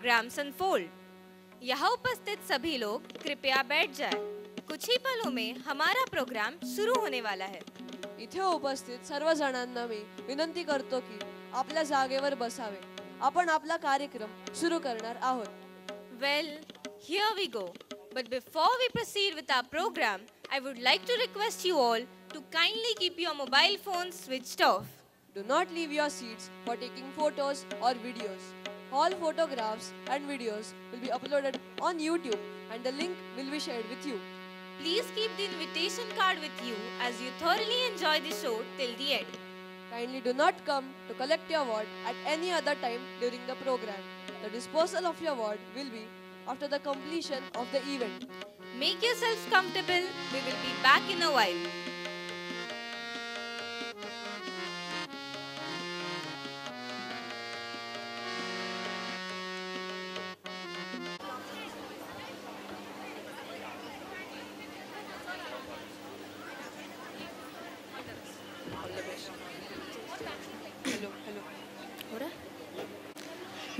programs unfold. यहाँ उपस्थित सभी लोग कृपया बैठ जाएं. कुछ ही पलों में हमारा प्रोग्राम शुरू होने वाला है. इथे उपस्थित सर्व जणांना मी विनंती करतो की आपल्या जागेवर बसावे. आपण आपला कार्यक्रम सुरू करणार आहोत. Well, here we go. But before we proceed with our program, I would like to request you all to kindly keep your mobile phones switched off. Do not leave your seats for taking photos or videos. All photographs and videos will be uploaded on YouTube and the link will be shared with you. Please keep the invitation card with you as you thoroughly enjoy the show till the end. Kindly do not come to collect your ward at any other time during the program. The disposal of your ward will be after the completion of the event. Make yourselves comfortable. We will be back in a while.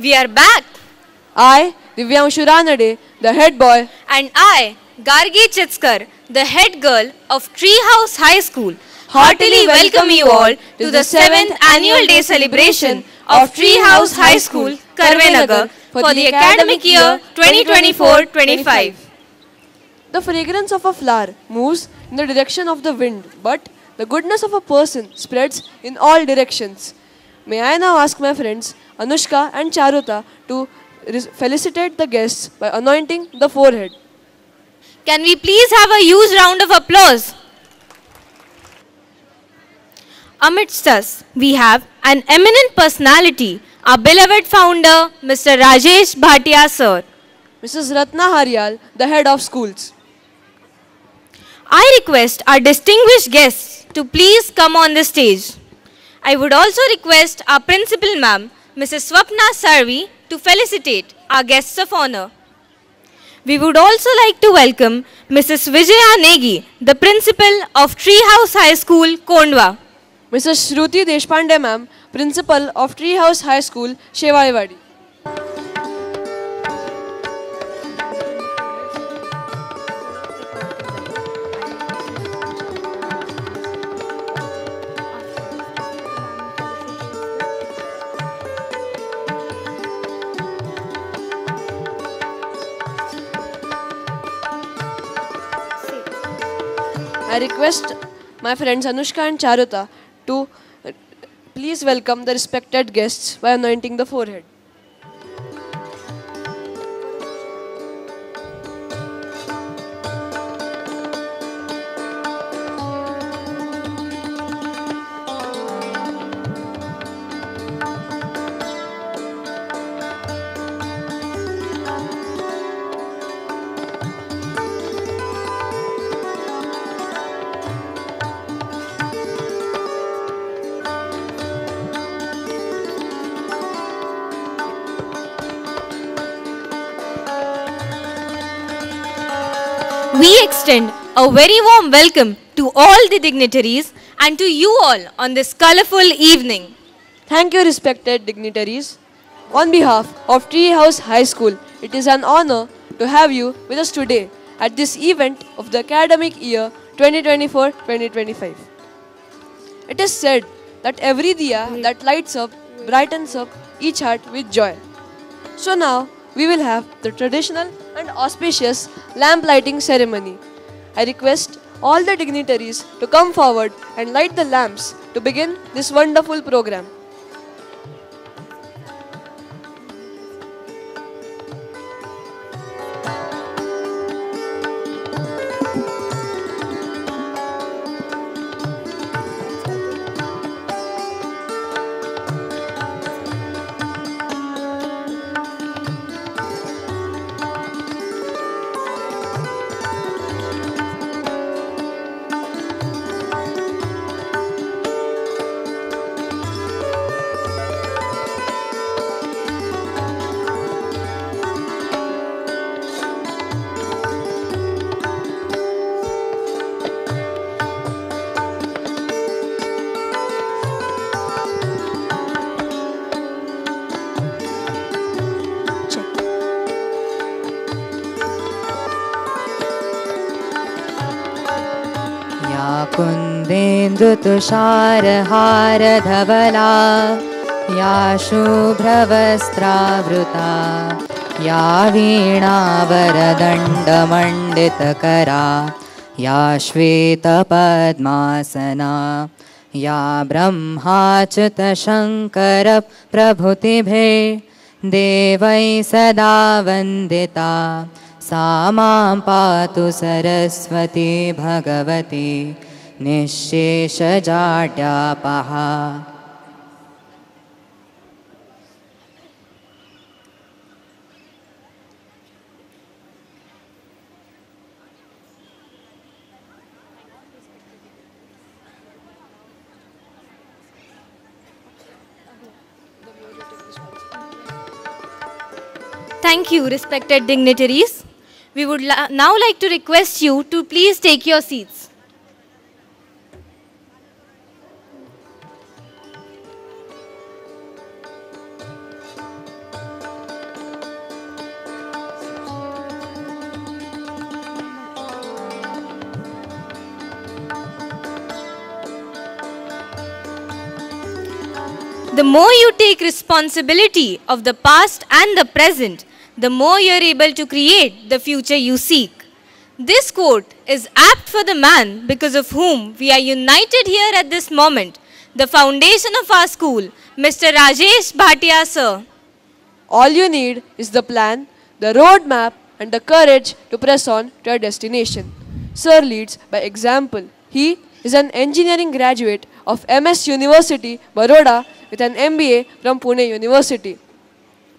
We are back. I, Divyanshu Ranade, the head boy, And I, Gargi Chitskar, the head girl of Treehouse High School, heartily welcome you all to the 7th annual day celebration of Treehouse High School, Karvenagar for the academic year 2024-25. The fragrance of a flower moves in the direction of the wind, but the goodness of a person spreads in all directions. May I now ask my friends Anushka and Charuta to felicitate the guests by anointing the forehead. Can we please have a huge round of applause? Amidst us, we have an eminent personality, our beloved founder, Mr. Rajesh Bhatia sir. Mrs. Ratna Haryal, the head of schools. I request our distinguished guests to please come on the stage. I would also request our principal ma'am, Mrs. Swapna Sarvi, to felicitate our guests of honor. We would also like to welcome Mrs. Vijaya Negi, the principal of Treehouse High School, Kondwa. Mrs. Shruti Deshpande ma'am, principal of Treehouse High School, Shevaiwadi. I request my friends Anushka and Charuta to please welcome the respected guests by anointing the forehead. We extend a very warm welcome to all the dignitaries and to you all on this colorful evening. Thank you, respected dignitaries. On behalf of Treehouse High School, it is an honor to have you with us today at this event of the academic year 2024-2025. It is said that every diya that lights up brightens up each heart with joy. So now we will have the traditional and auspicious lamp lighting ceremony. I request all the dignitaries to come forward and light the lamps to begin this wonderful program. कुन्देन्दुतुषारहारधवला या शुभ्रवस्त्रावृता या वीणावरदण्डमण्डितकरा या श्वेतपद्मासना या ब्रह्माच्युतशङ्करप्रभृतिभिः देवैः सदा वन्दिता सा मां पातु Saraswati Bhagwati निःशेषजाड्यापहा. Thank you, respected dignitaries. We would now like to request you to please take your seats. The more you take responsibility of the past and the present, the more you are able to create the future you seek. This quote is apt for the man because of whom we are united here at this moment, the foundation of our school, Mr. Rajesh Bhatia sir. All you need is the plan, the roadmap, and the courage to press on to your destination. Sir leads by example. He is an engineering graduate of MS University, Baroda, with an MBA from Pune University.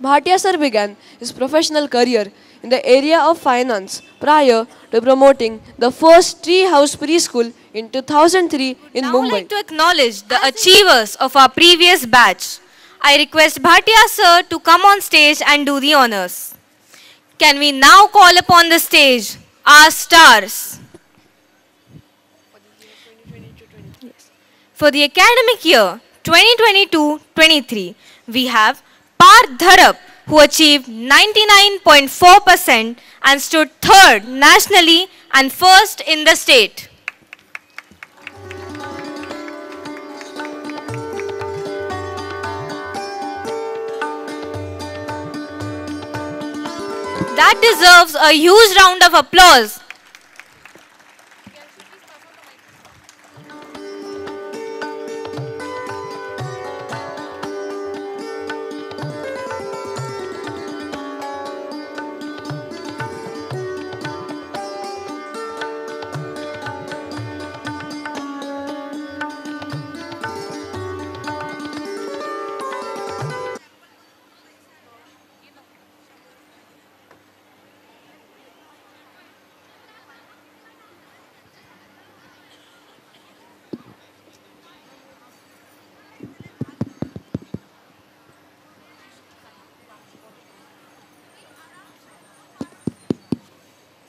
Bhatia sir began his professional career in the area of finance prior to promoting the first tree house preschool in 2003 in Now Mumbai. like to acknowledge the achievers of our previous batch. I request Bhatia sir to come on stage and do the honors. Can we now call upon the stage our stars? For the academic year 2022-23, we have Parth Dharap, who achieved 99.4% and stood third nationally and first in the state. That deserves a huge round of applause.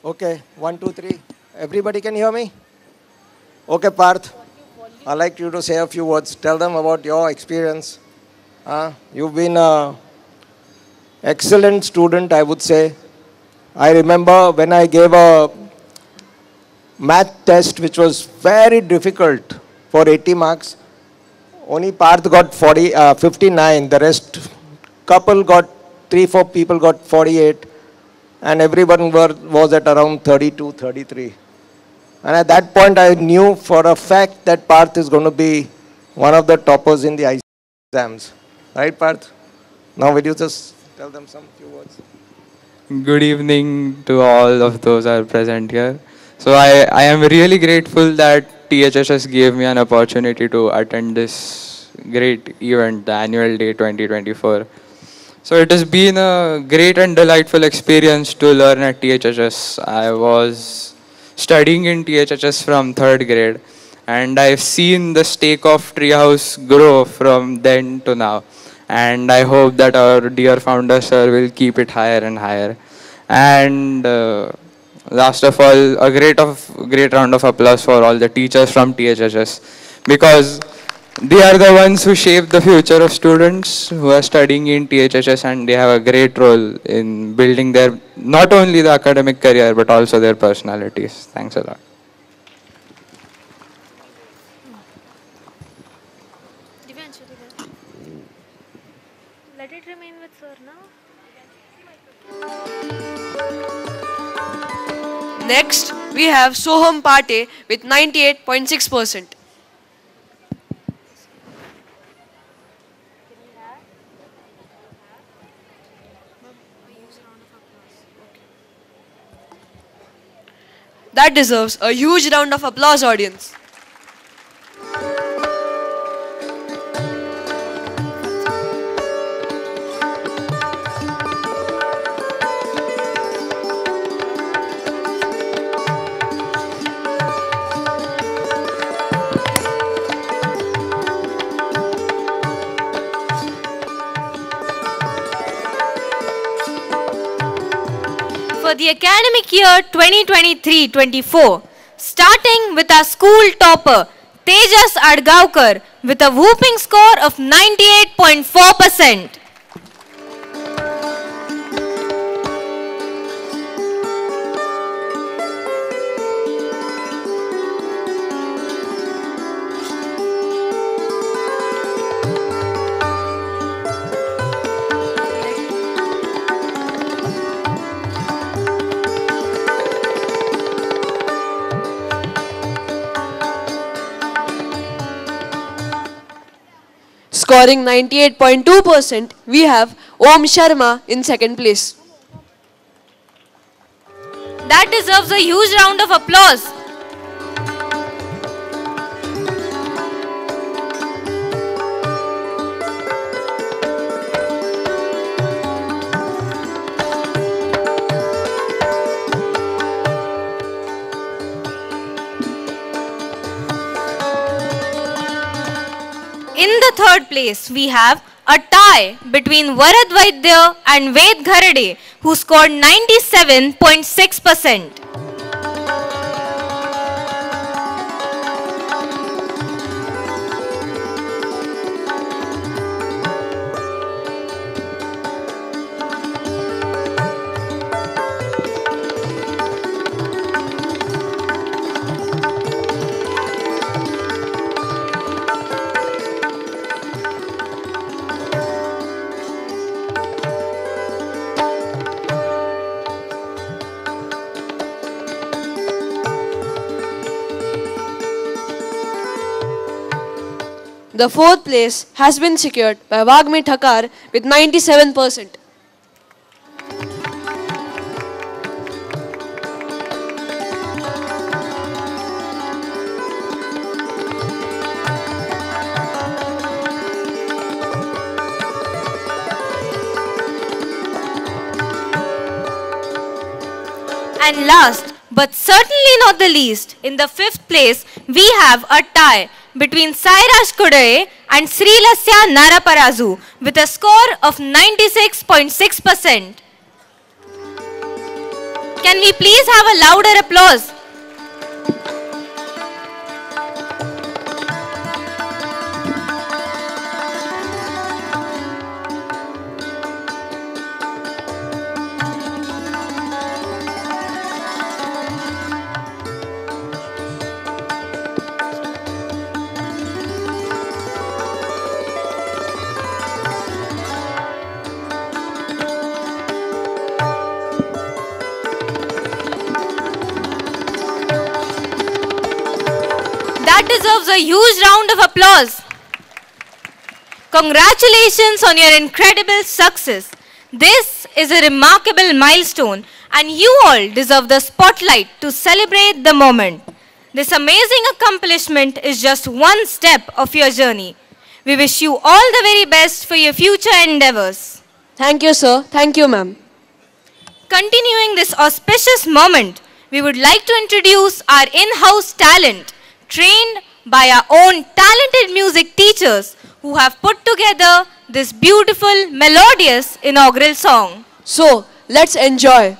Okay, 1, 2, 3. Everybody can hear me? Okay, Parth. I'd like you to say a few words. Tell them about your experience. You've been an excellent student, I would say. I remember when I gave a math test, which was very difficult for 80 marks. Only Parth got 59. The rest, couple got, 3-4 people got 48. And everyone was at around 32, 33. And at that point, I knew for a fact that Parth is going to be one of the toppers in the ICSE exams. Right, Parth? Now, will you just tell them some few words? Good evening to all of those who are present here. So I am really grateful that THSS gave me an opportunity to attend this great event, the Annual Day 2024. So it has been a great and delightful experience to learn at THSS. I was studying in THSS from 3rd grade, and I've seen the stake of Treehouse grow from then to now. And I hope that our dear founder sir will keep it higher and higher. And last of all, a great round of applause for all the teachers from THSS, because they are the ones who shape the future of students who are studying in THSS, and they have a great role in building their, not only the academic career, but also their personalities. Thanks a lot. Next, we have Soham Pate with 98.6%. That deserves a huge round of applause, audience. For the academic year 2023-24, starting with our school topper Tejas Adgaonkar with a whooping score of 98.4%. Scoring 98.2%, we have Om Sharma in second place. That deserves a huge round of applause. In the third place, we have a tie between Varad Vaidya and Ved Gharade, who scored 97.6%. The fourth place has been secured by Wagmi Thakar with 97%. And last, but certainly not the least, in the fifth place, we have a tie between Sairaj Kudare and Srilasya Naraparazu with a score of 96.6%. Can we please have a louder applause? That deserves a huge round of applause. Congratulations on your incredible success. This is a remarkable milestone and you all deserve the spotlight to celebrate the moment. This amazing accomplishment is just one step of your journey. We wish you all the very best for your future endeavors. Thank you, sir. Thank you, ma'am. Continuing this auspicious moment, we would like to introduce our in-house talent, trained by our own talented music teachers who have put together this beautiful, melodious inaugural song. So, let's enjoy.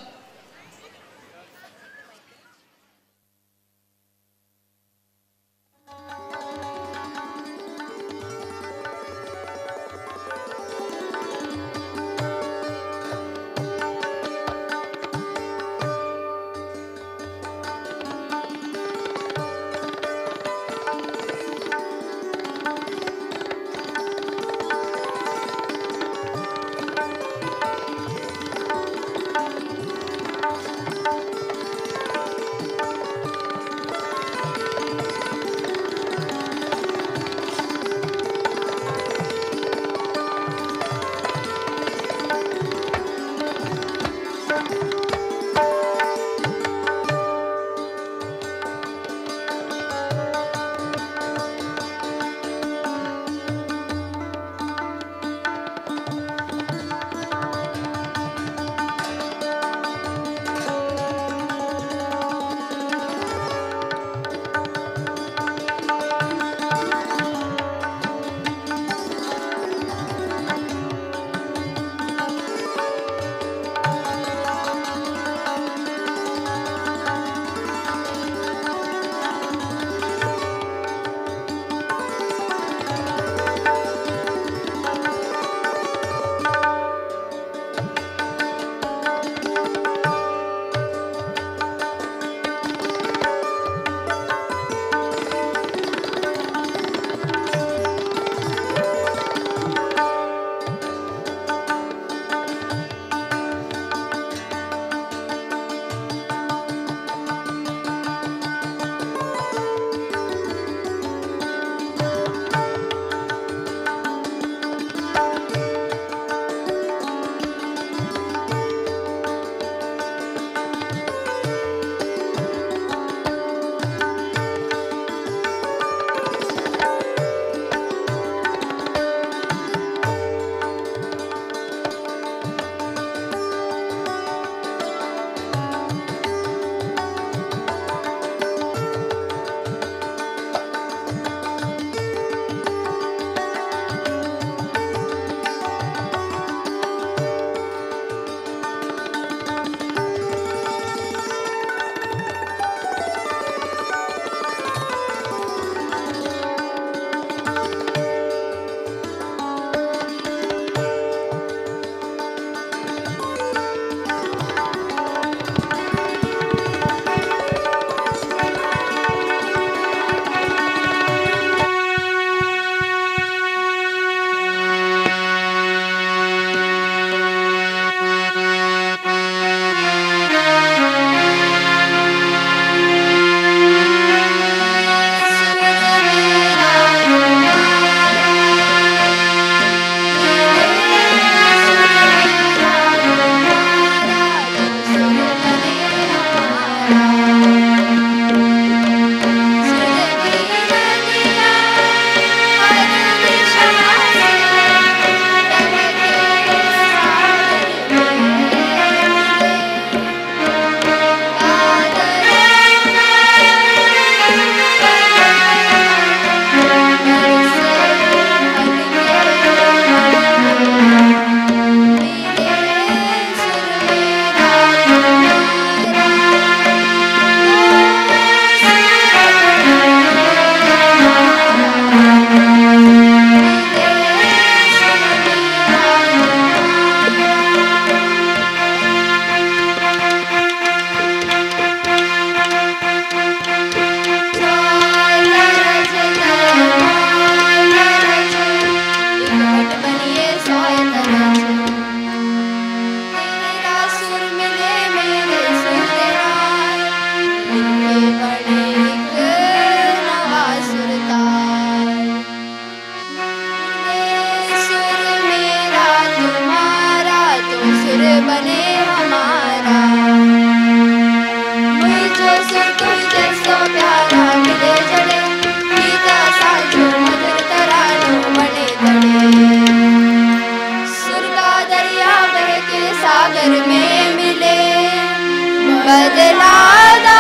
बदलादा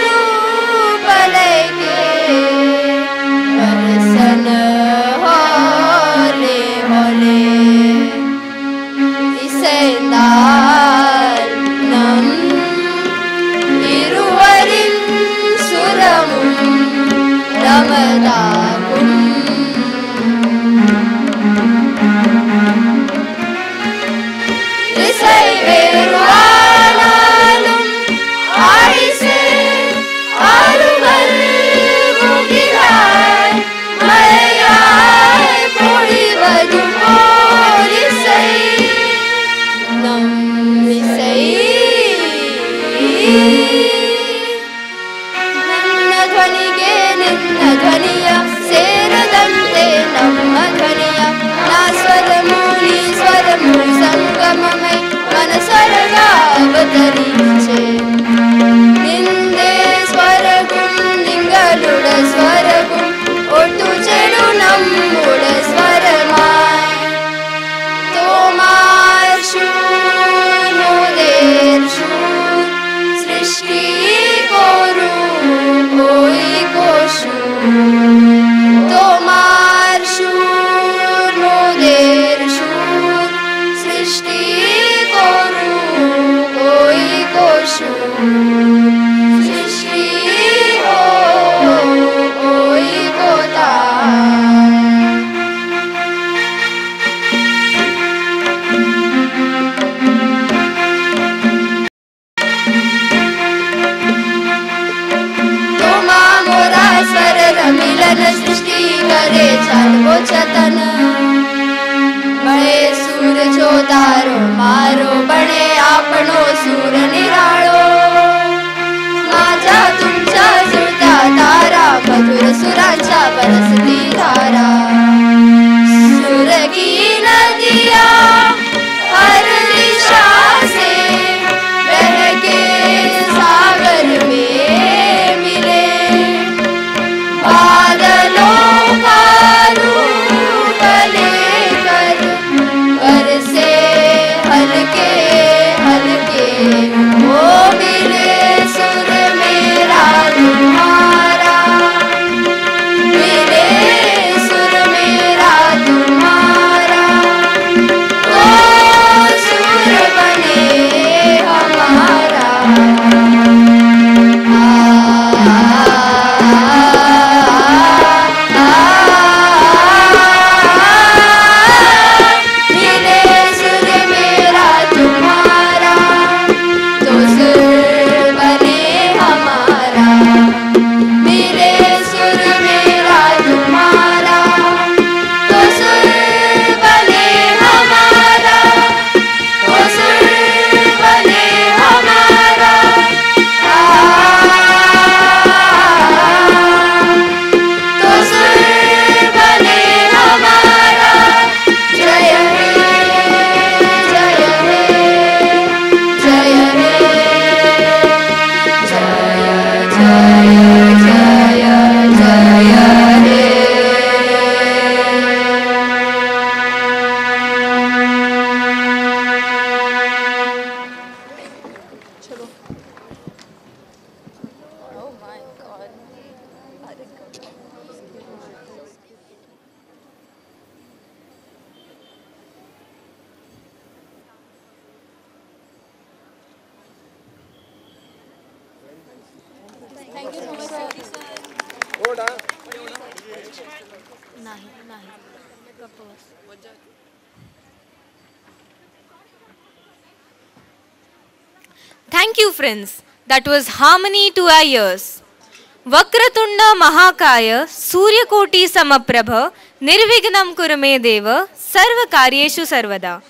रूप लेके बरसन होले होले इसेंदाल नम ഇരുവരിൻ സുരമും രമതാകും ഇസൈ വേറുവാനാലും ആയിസേ ആരുകൾ മുകിലായി മഴയായി പൊഴിവതും പോലിസൈ നമ്മിസൈ ನನ್ನ ಧ್ವನಿಗೆ ನಿನ್ನ ಧ್ವನಿಯ ಸೇರದಂತೆ ನಮ್ಮ ಧ್ವನಿಯ ನಾ ಸ್ವರಮೂಲಿ ಸ್ವರಮೂಲಿ ಸಂಗಮಮೈ മനസ്വരകാവതരിച്ചേ നിന്റെ സ്വരകും നിങ്ങളുടെ സ്വരകും ഒത്തുചേരു നമ്മുടെ സ്വരമായി തോമാർ ശൂർ മോദേർ ശൂർ সৃষ্টি করু ওই কোশূর তোমার সুর মোদের সুর সৃষ্টি করু ওই কোশূর সৃষ্টি ওই কোতা मिलन सृष्टि करे चालवो चतन बळे सूर जो तारो मारो बणे आपणो सूर निराळो माझ्या तुमच्या जुळता तारा मधुर सुरांच्या बरसती धारा सुरगी नदिया हर दिशा से बहके सागर में मिले बादलों का रूप लेकर बरसे हल्के हल्के वो मिले सुर मेरा तुम्हारा मिले सुर मेरा तुम्हारा तो सुर बने हमारा मिले सुर मेरा तुम्हारा तो सुर बने हमारा मिले सुर मेरा तुम्हारा तो सुर बने हमारा तो सुर बने हमारा तो सुर बने हमारा जय हे जय हे जय हे जय जय जय जय हे Thank you, friends. That was harmony to our ears. Vakratunda Mahakaya Suryakoti Samaprabha Nirvignam Kurume Deva Sarva Karyeshu Sarvada.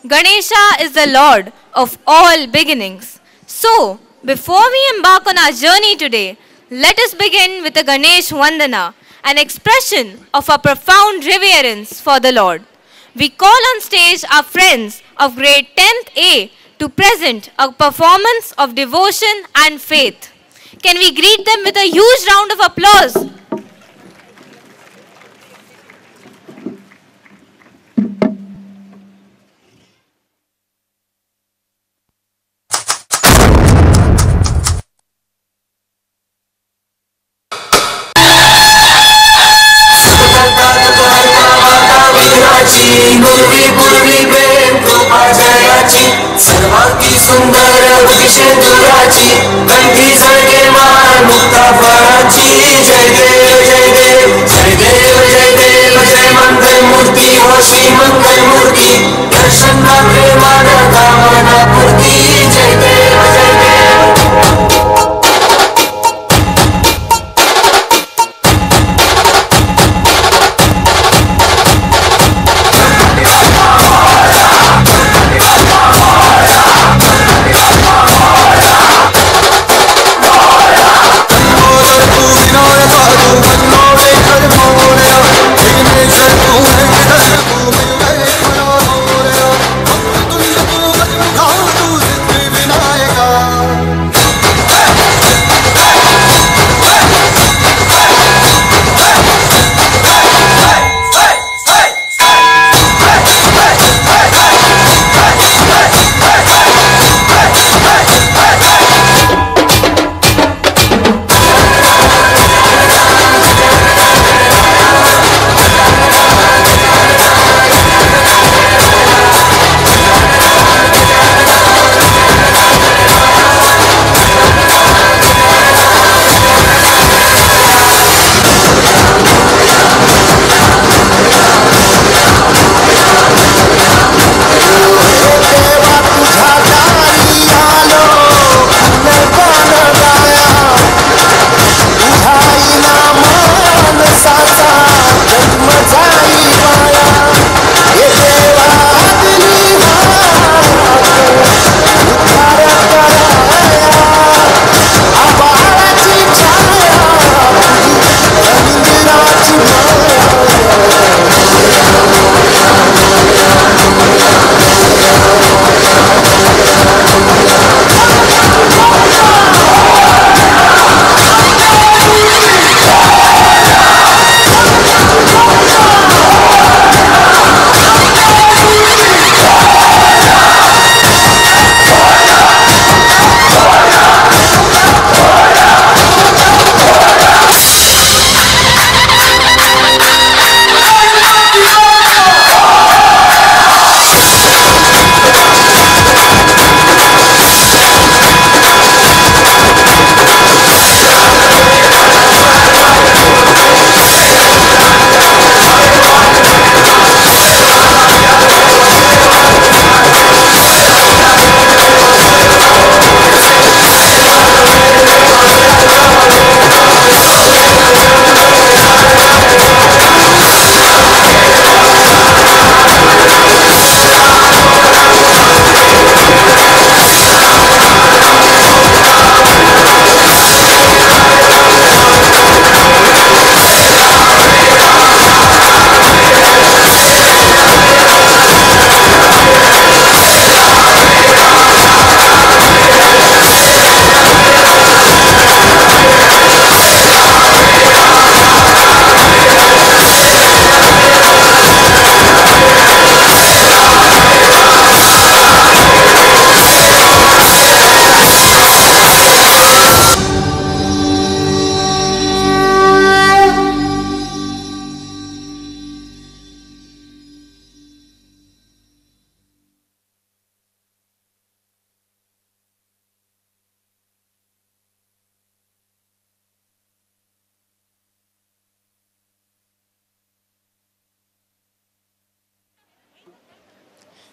Ganesha is the Lord of all beginnings. So, before we embark on our journey today, let us begin with a Ganesh Vandana, an expression of our profound reverence for the Lord. We call on stage our friends of grade 10th A to present a performance of devotion and faith. Can we greet them with a huge round of applause? सुंदर विषेंदुराची कंठी झळके मान मुक्ता फळाची जय देव जय देव जय देव जय देव जय मंगल मूर्ती हो श्री मंगल मूर्ती दर्शन मात्रे मान कामना पूर्ती जय देव जय देव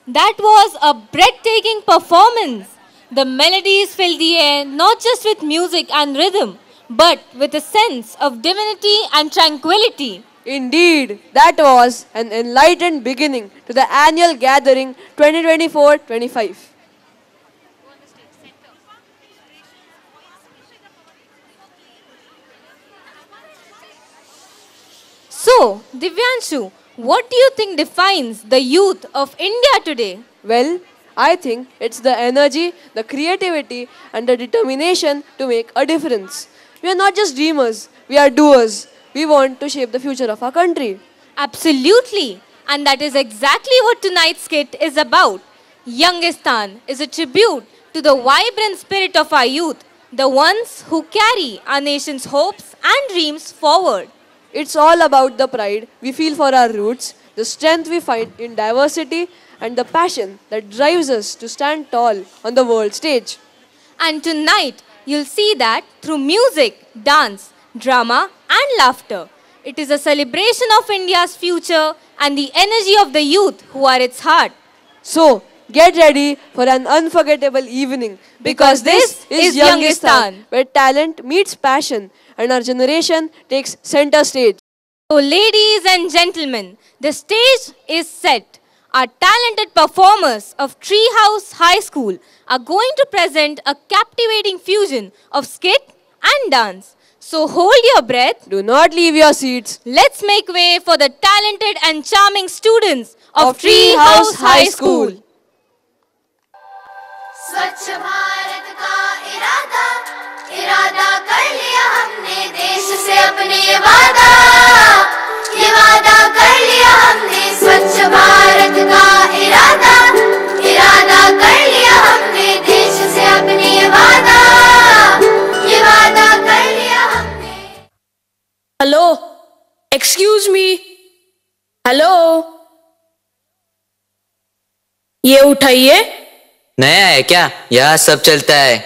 That was a breathtaking performance. The melodies filled the air not just with music and rhythm, but with a sense of divinity and tranquility. Indeed, that was an enlightened beginning to the annual gathering 2024-25. So, Divyanshu, what do you think defines the youth of India today? Well, I think it's the energy, the creativity, and the determination to make a difference. We are not just dreamers, we are doers. We want to shape the future of our country. Absolutely. And that is exactly what tonight's skit is about. Youngistan is a tribute to the vibrant spirit of our youth, the ones who carry our nation's hopes and dreams forward. It's all about the pride we feel for our roots, the strength we find in diversity, and the passion that drives us to stand tall on the world stage. And tonight, you'll see that through music, dance, drama, and laughter. It is a celebration of India's future and the energy of the youth who are its heart. So, get ready for an unforgettable evening Because this is Youngistan, where talent meets passion and our generation takes center stage. So, ladies and gentlemen, the stage is set. Our talented performers of Treehouse High School are going to present a captivating fusion of skit and dance. So hold your breath. Do not leave your seats. Let's make way for the talented and charming students Of of Treehouse Treehouse High High School. School. स्वच्छ भारत का इरादा इरादा कर लिया हमने देश से अपने ये वादा कर लिया हमने स्वच्छ भारत का इरादा कर लिया हमने देश से अपने ये वादा कर लिया हमने. Hello, excuse me. हेलो, ये उठाइए. नया है क्या? यहाँ सब चलता है.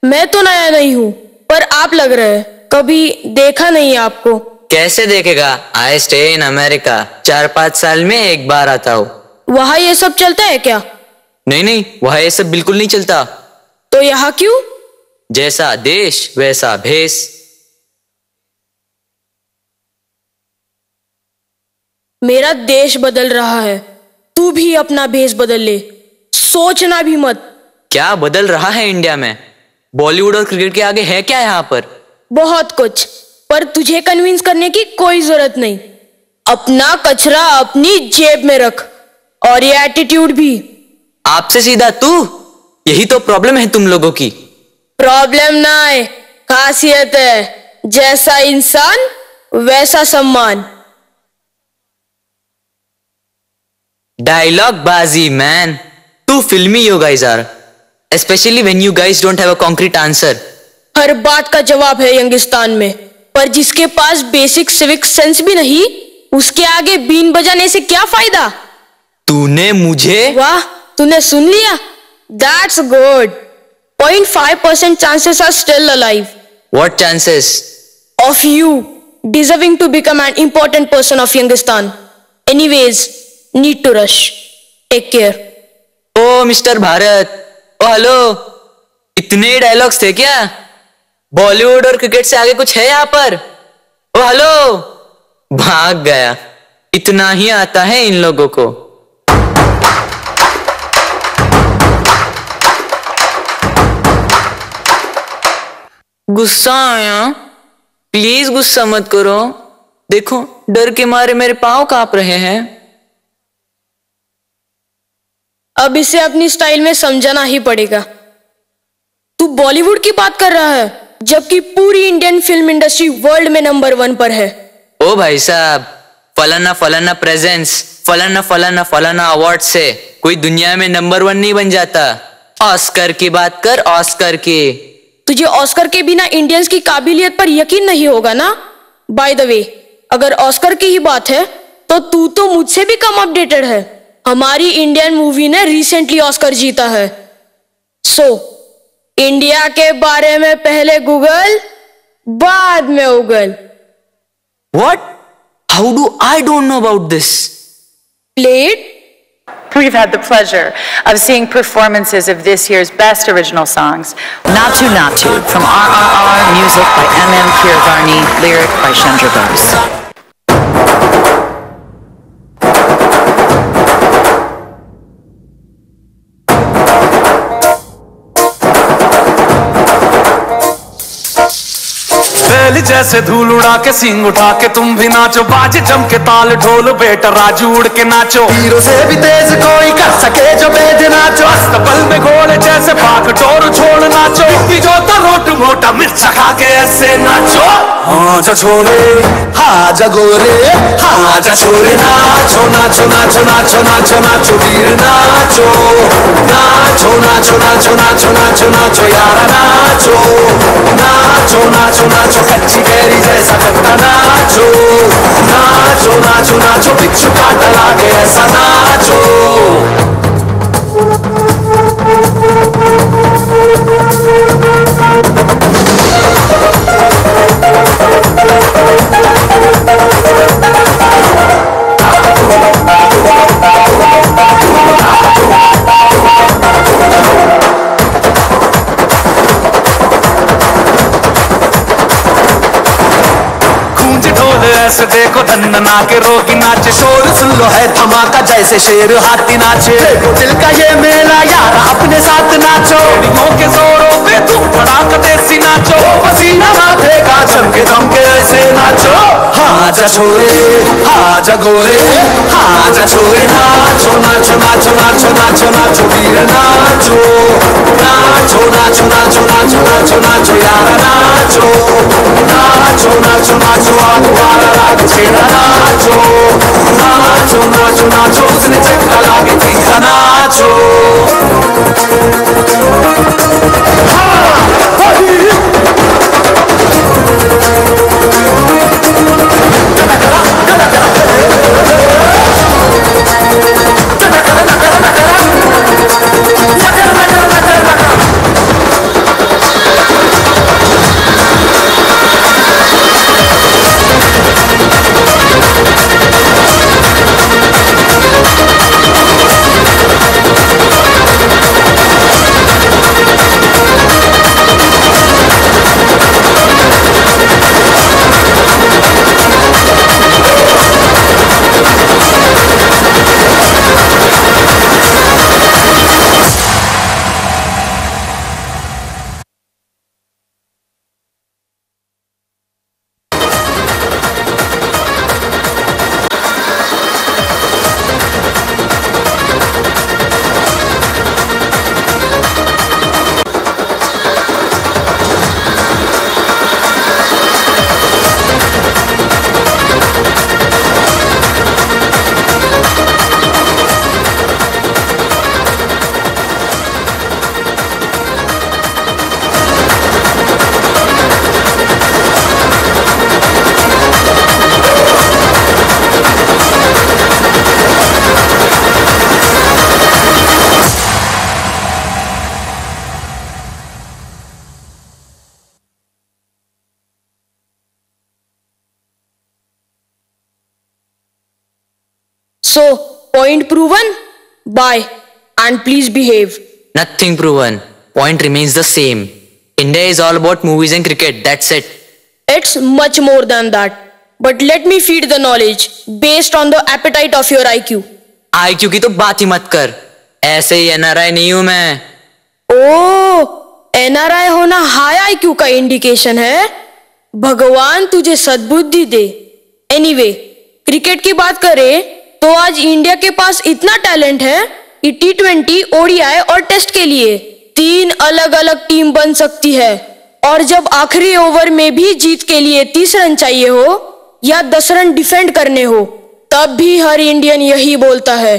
मैं तो नया नहीं हूँ, पर आप लग रहे हैं. कभी देखा नहीं आपको. कैसे देखेगा? I stay in America. 4-5 साल में एक बार आता हूँ. वहाँ ये सब चलता है क्या? नहीं, वहाँ ये सब बिल्कुल नहीं चलता. तो यहाँ क्यों? जैसा देश वैसा भेष. मेरा देश बदल रहा है, तू भी अपना भेष बदल ले. सोचना भी मत. क्या बदल रहा है इंडिया में? बॉलीवुड और क्रिकेट के आगे है क्या यहाँ पर? बहुत कुछ, पर तुझे कन्विंस करने की कोई जरूरत नहीं. अपना कचरा अपनी जेब में रख, और ये एटीट्यूड भी. आपसे सीधा तू? यही तो प्रॉब्लम है तुम लोगों की. प्रॉब्लम ना है, खासियत है. जैसा इंसान वैसा सम्मान. डायलॉग बाजी man. Too filmy you guys are, especially when you guys don't have a concrete answer. हर बात का जवाब है यंगिस्तान में, पर जिसके पास बेसिक सिविक सेंस भी नहीं, उसके आगे बीन बजाने से क्या फायदा? तूने मुझे? वाह, तूने सुन लिया? That's good. 0.5% chances are still alive. What chances? Of you deserving to become an important person of Youngistan. Anyways, need to rush. Take care. ओ मिस्टर भारत. ओ हेलो. इतने डायलॉग्स थे क्या? बॉलीवुड और क्रिकेट से आगे कुछ है यहाँ पर? ओ हेलो. भाग गया. इतना ही आता है इन लोगों को. गुस्सा आया? प्लीज गुस्सा मत करो. देखो, डर के मारे मेरे पांव कांप रहे हैं. अब इसे अपनी स्टाइल में समझाना ही पड़ेगा. तू बॉलीवुड की बात कर रहा है, जबकि पूरी इंडियन फिल्म इंडस्ट्री वर्ल्ड में नंबर 1 पर है. ओ भाई साहब, फलाना फलाना प्रेजेंस, फलाना फलाना फलाना अवार्ड से कोई दुनिया में नंबर 1 नहीं बन जाता. ऑस्कर की बात कर, ऑस्कर की. तुझे ऑस्कर के बिना इंडियंस की काबिलियत पर यकीन नहीं होगा ना? बाय द वे, अगर ऑस्कर की ही बात है, तो तू तो मुझसे भी कम अपडेटेड है. हमारी इंडियन मूवी ने रिसेंटली ऑस्कर जीता है. सो इंडिया के बारे में पहले गूगल, बाद में उगल. What? How do I don't know about this? Play it. We've had the pleasure of seeing performances of this year's best original songs. Naatu Naatu from RRR, music by M.M. Keeravani, lyric by Chandra Bose. बैल जैसे धूल उड़ा के सींग उठा के तुम भी नाचो. बाज जम के ताल ढोल बेटा राजू उड़ के नाचो. हीरो से भी तेज कोई कर सके जो बेद नाचो. अस्तबल में घोड़े जैसे भाग डोर छोड़ नाचो. जो तो रोट मोटा मिर्च खा के ऐसे नाचो. हाँ जा छोरे, हाँ जा गोरे, हाँ जा छोरे. नाचो नाचो नाचो नाचो नाचो नाचो वीर नाचो. नाचो नाचो नाचो नाचो नाचो नाचो यारा नाचो. नाचो नाचो नाचो कच्ची कैरी जैसा कट्टा नाचो. नाचो नाचो नाचो बिच्छू काटा लागे ऐसा नाचो. देखो धन्ना के रोगी नाचे, शोर सुन लो है धमाका जैसे शेर हाथी नाचे। देखो दिल का ये मेला यार अपने साथ नाचो, रेडियो के जोरों पे तुम धड़ाका देसी नाचो, पसीना माथे का चमके दमके ऐसे नाचो। हाँ जा छोरे हाँ जा गोरे हाँ जा छोरे, नाचो नाचो नाचो नाचो नाचो नाचो वीर नाचो, नाचो नाचो नाचो नाचो नाचो नाचो यार नाचो, नाचो नाचो नाचो आग वाला राग छेड़ा नाचो, नाचो नाचो नाचो उसने चक्का लागे तीखा नाचो। So, point proven? Bye. And please behave. Nothing proven. Point remains the same. India is all about movies and cricket. That's it. It's much more than that. But let me feed the knowledge based on the appetite of your IQ. IQ की तो बात ही मत कर. ऐसे ही NRI नहीं हूं मैं. ओह, NRI होना हाई IQ का इंडिकेशन है. भगवान तुझे सद्बुद्धि दे. Anyway, क्रिकेट की बात करें तो आज इंडिया के पास इतना टैलेंट है कि T20, ODI और टेस्ट के लिए 3 अलग अलग टीम बन सकती है। और जब आखिरी ओवर में भी जीत के लिए 30 रन चाहिए हो या 10 रन डिफेंड करने हो, तब भी हर इंडियन यही बोलता है,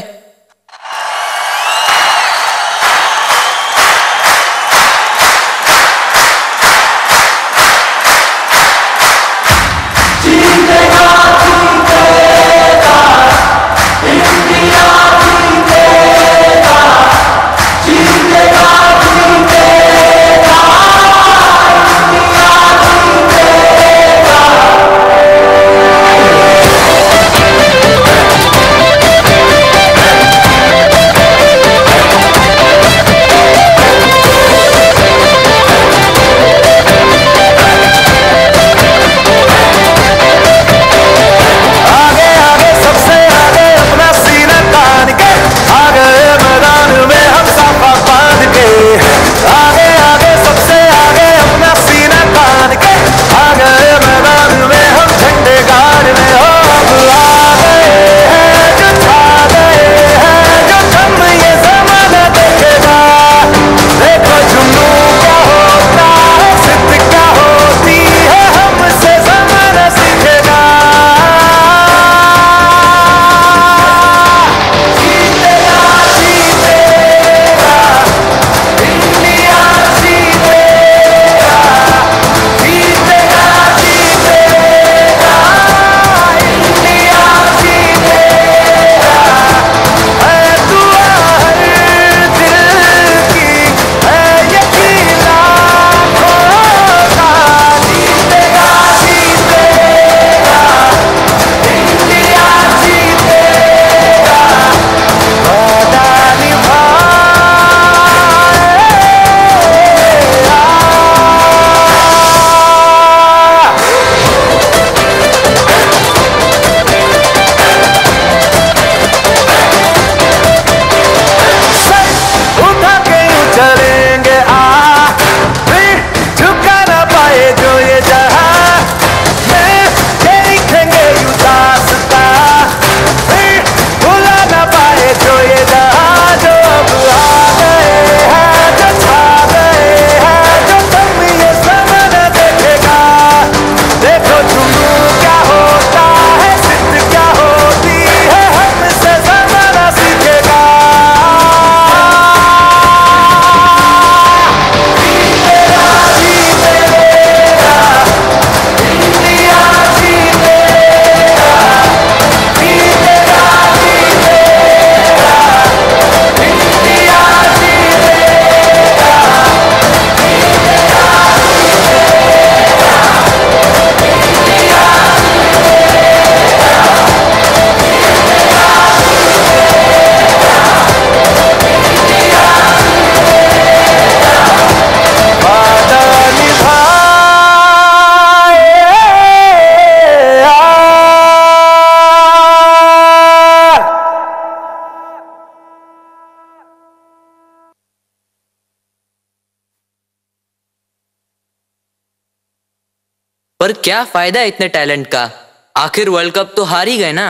पर क्या फायदा इतने टैलेंट का, आखिर वर्ल्ड कप तो हार ही गए ना।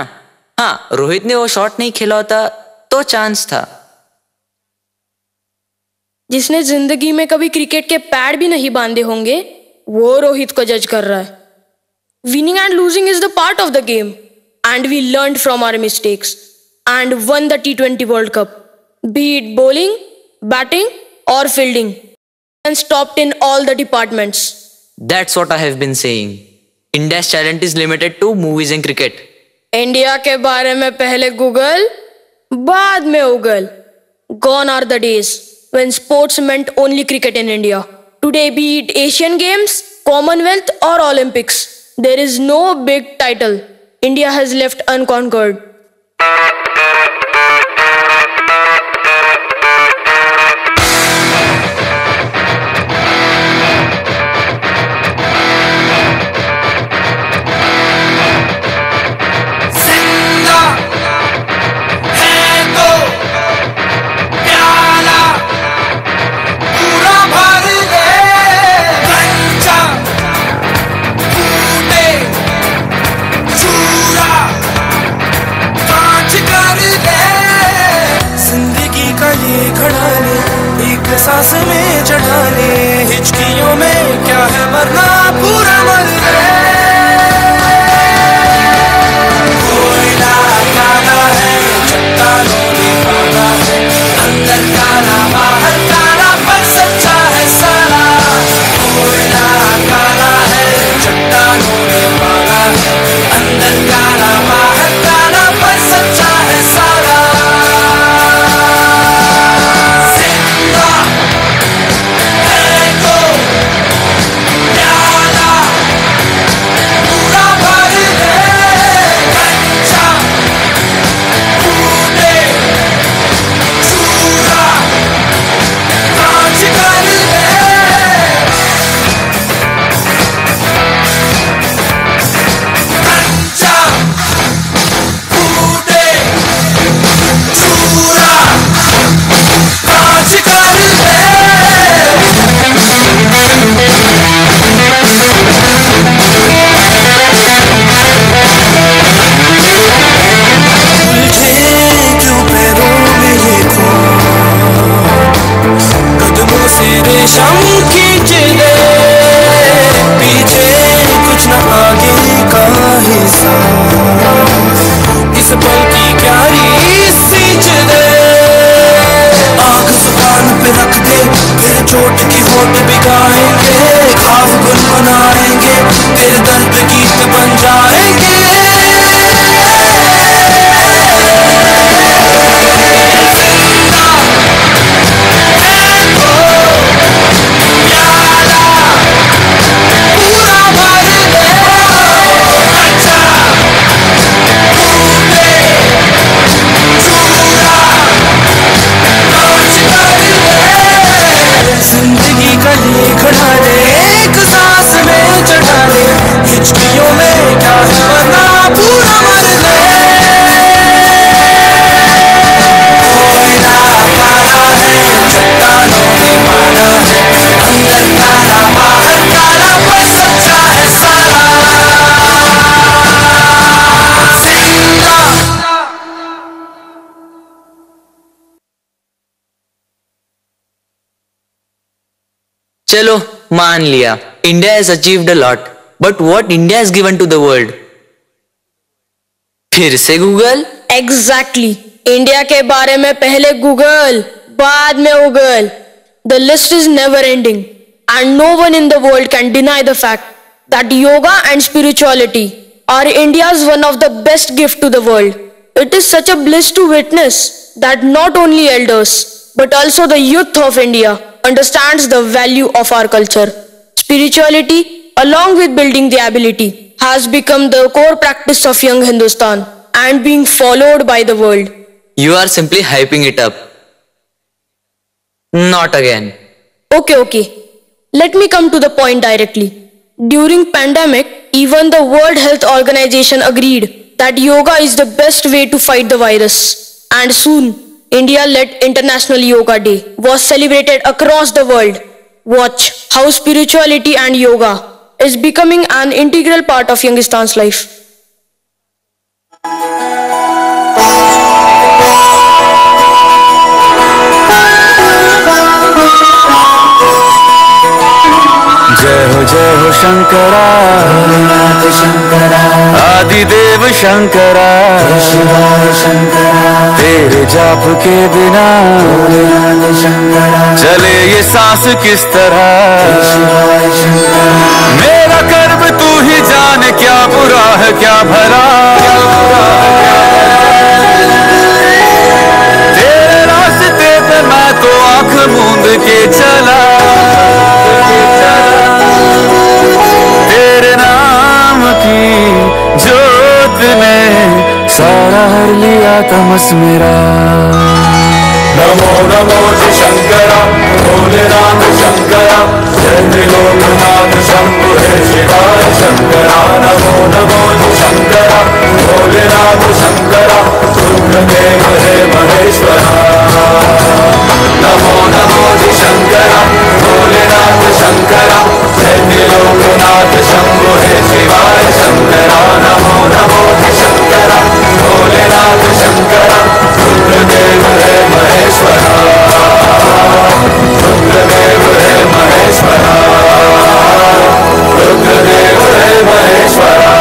हाँ, रोहित ने वो शॉट नहीं खेला होता तो चांस था। जिसने जिंदगी में कभी क्रिकेट के पैड भी नहीं बांधे होंगे वो रोहित को जज कर रहा है। Winning and losing is the part of the game and we learned from our mistakes and won the T20 world cup, be it bowling, batting और fielding, and stopped in all the departments. That's what I have been saying. India's talent is limited to movies and cricket. India के बारे में पहले Google बाद में उगल। Gone are the days when sports meant only cricket in India. Today, be it Asian Games, Commonwealth or Olympics, there is no big title India has left unconquered. सांस में चढ़ाने, हिचकियों में क्या है मरना, पूरा मर गए। कोयला काला है, चट्टानों ने काला है, अंदर काला बाहर काला, पर सच्चा है सारा। कोयला काला है, चट्टानों ने काला है, अंदर काला बाहर काला, पर सच्चा है सारा। रेशम खींच ले पीछे, कुछ न आगे का हिस्सा, इस पल की क्यारी सींच दे। आग जुबान पे रख दे, फिर चोट की होठ बिगाएंगे, खाब गुनगुनाएंगे, फिर दर्द गीत बन जाएंगे। जिंदगी का ये खड़ा दे, एक सांस में चढ़ा दे, हिचकियों में क्या है वरना पूरा मर दे। कोयला काला है, चट्टानों ने मारा है, अंदर काला बाहर काला, पर सच्चा है सारा। जिंदा चलो मान लिया, India has achieved a lot, but what India has given to the world? फिर से गूगल? Exactly. इंडिया के बारे में पहले गूगल बाद में उगल। The list is never ending and no one in the world can deny the fact that yoga and spirituality are India's one of the best gift to the world. It is such a bliss to witness that not only elders but also the youth of India understands the value of our culture. Spirituality, along with building the ability, has become the core practice of young Hindustan and being followed by the world. You are simply hyping it up. Not again. Okay. Let me come to the point directly. During pandemic, even the World Health Organization agreed that yoga is the best way to fight the virus. And soon, India-led International Yoga Day was celebrated across the world. Watch how spirituality and yoga is becoming an integral part of Youngistan's life. जय हो शंकरा भोलेनाथ शंकरा आदिदेव शंकरा शिवाय शंकरा तेरे जाप के बिना भोलेनाथ शंकरा चले ये सांस किस तरह शिवाय शंकरा मेरा कर्म तू ही जाने क्या बुरा है क्या भला तेरे रास्ते पे मैं तो आंख मूंद के चला तेरे नाम की जोत ने सारा हर लिया तमस मेरा नमो नमो जय शंकरा भोलेनाथ शंकरा जय त्रिलोकनाथ शंभु हे शिवाय शंकरा नमो नमो जय शंकरा भोलेनाथ शंकरा रुद्रदेव हे महेश्वरा नमो नमो जय शंकरा भोलेनाथ शंकरा जय त्रिलोकनाथ शंभु हे शिवाय शंकरा नमो नमो जय शंकरा भोलेनाथ शंकरा रुद्रदेव हे महेश्वरा रुद्रदेव हे महेश्वरा रुद्रदेव हे Maheshwara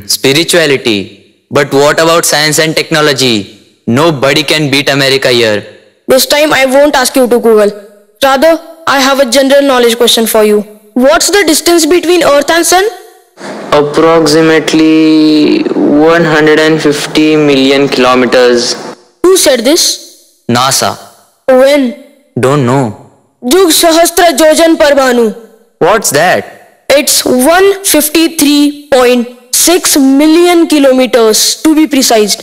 Spirituality. But what about science and technology? Nobody can beat America here. This time I won't ask you to Google. Rather, I have a general knowledge question for you. What's the distance between Earth and Sun? Approximately 150 million kilometers. Who said this? NASA. When? Don't know. Jug Sahastra Jojan Parvanu. What's that? It's 153.6 million kilometers to be precise.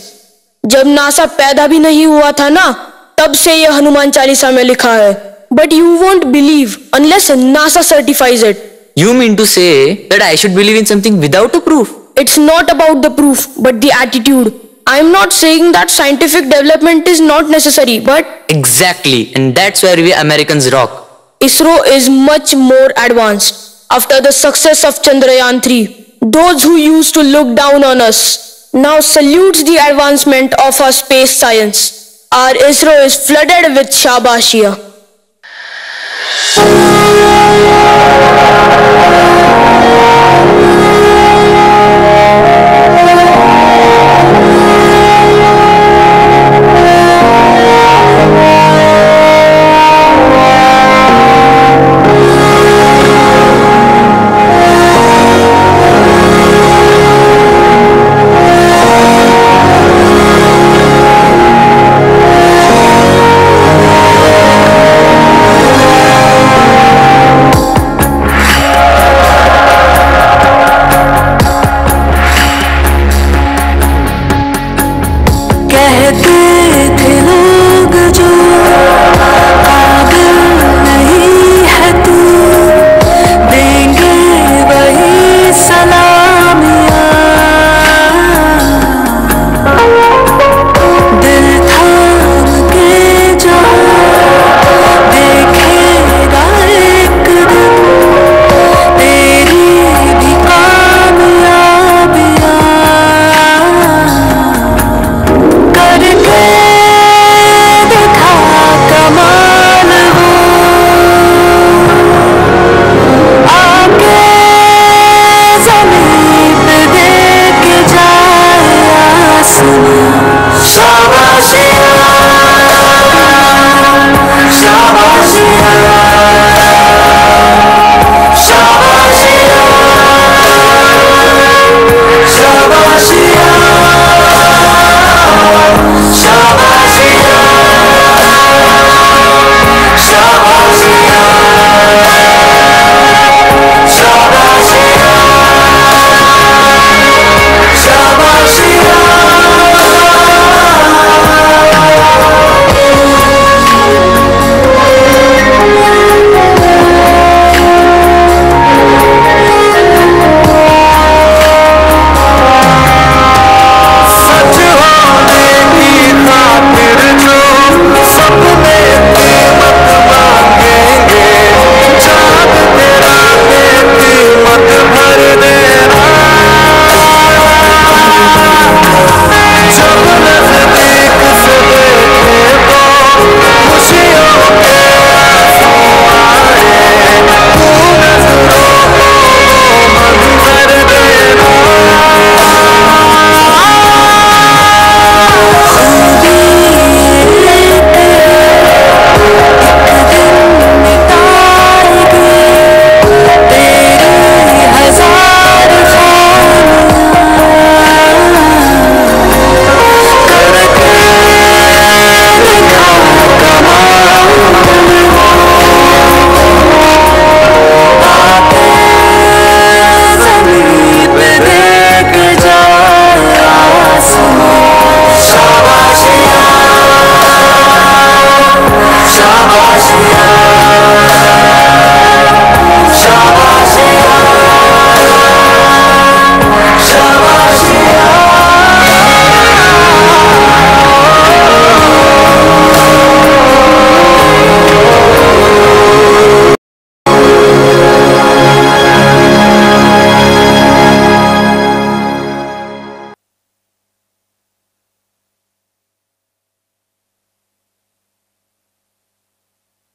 जब NASA पैदा भी नहीं हुआ था ना, तब से यह हनुमान चालीसा में लिखा है. But you won't believe unless NASA certifies it. You mean to say that I should believe in something without a proof? It's not about the proof, but the attitude. I'm not saying that scientific development is not necessary, but... Exactly, and that's where we Americans rock. ISRO is much more advanced. After the success of Chandrayaan 3, those who used to look down on us now salutes the advancement of our space science. Our ISRO is flooded with Shabashia.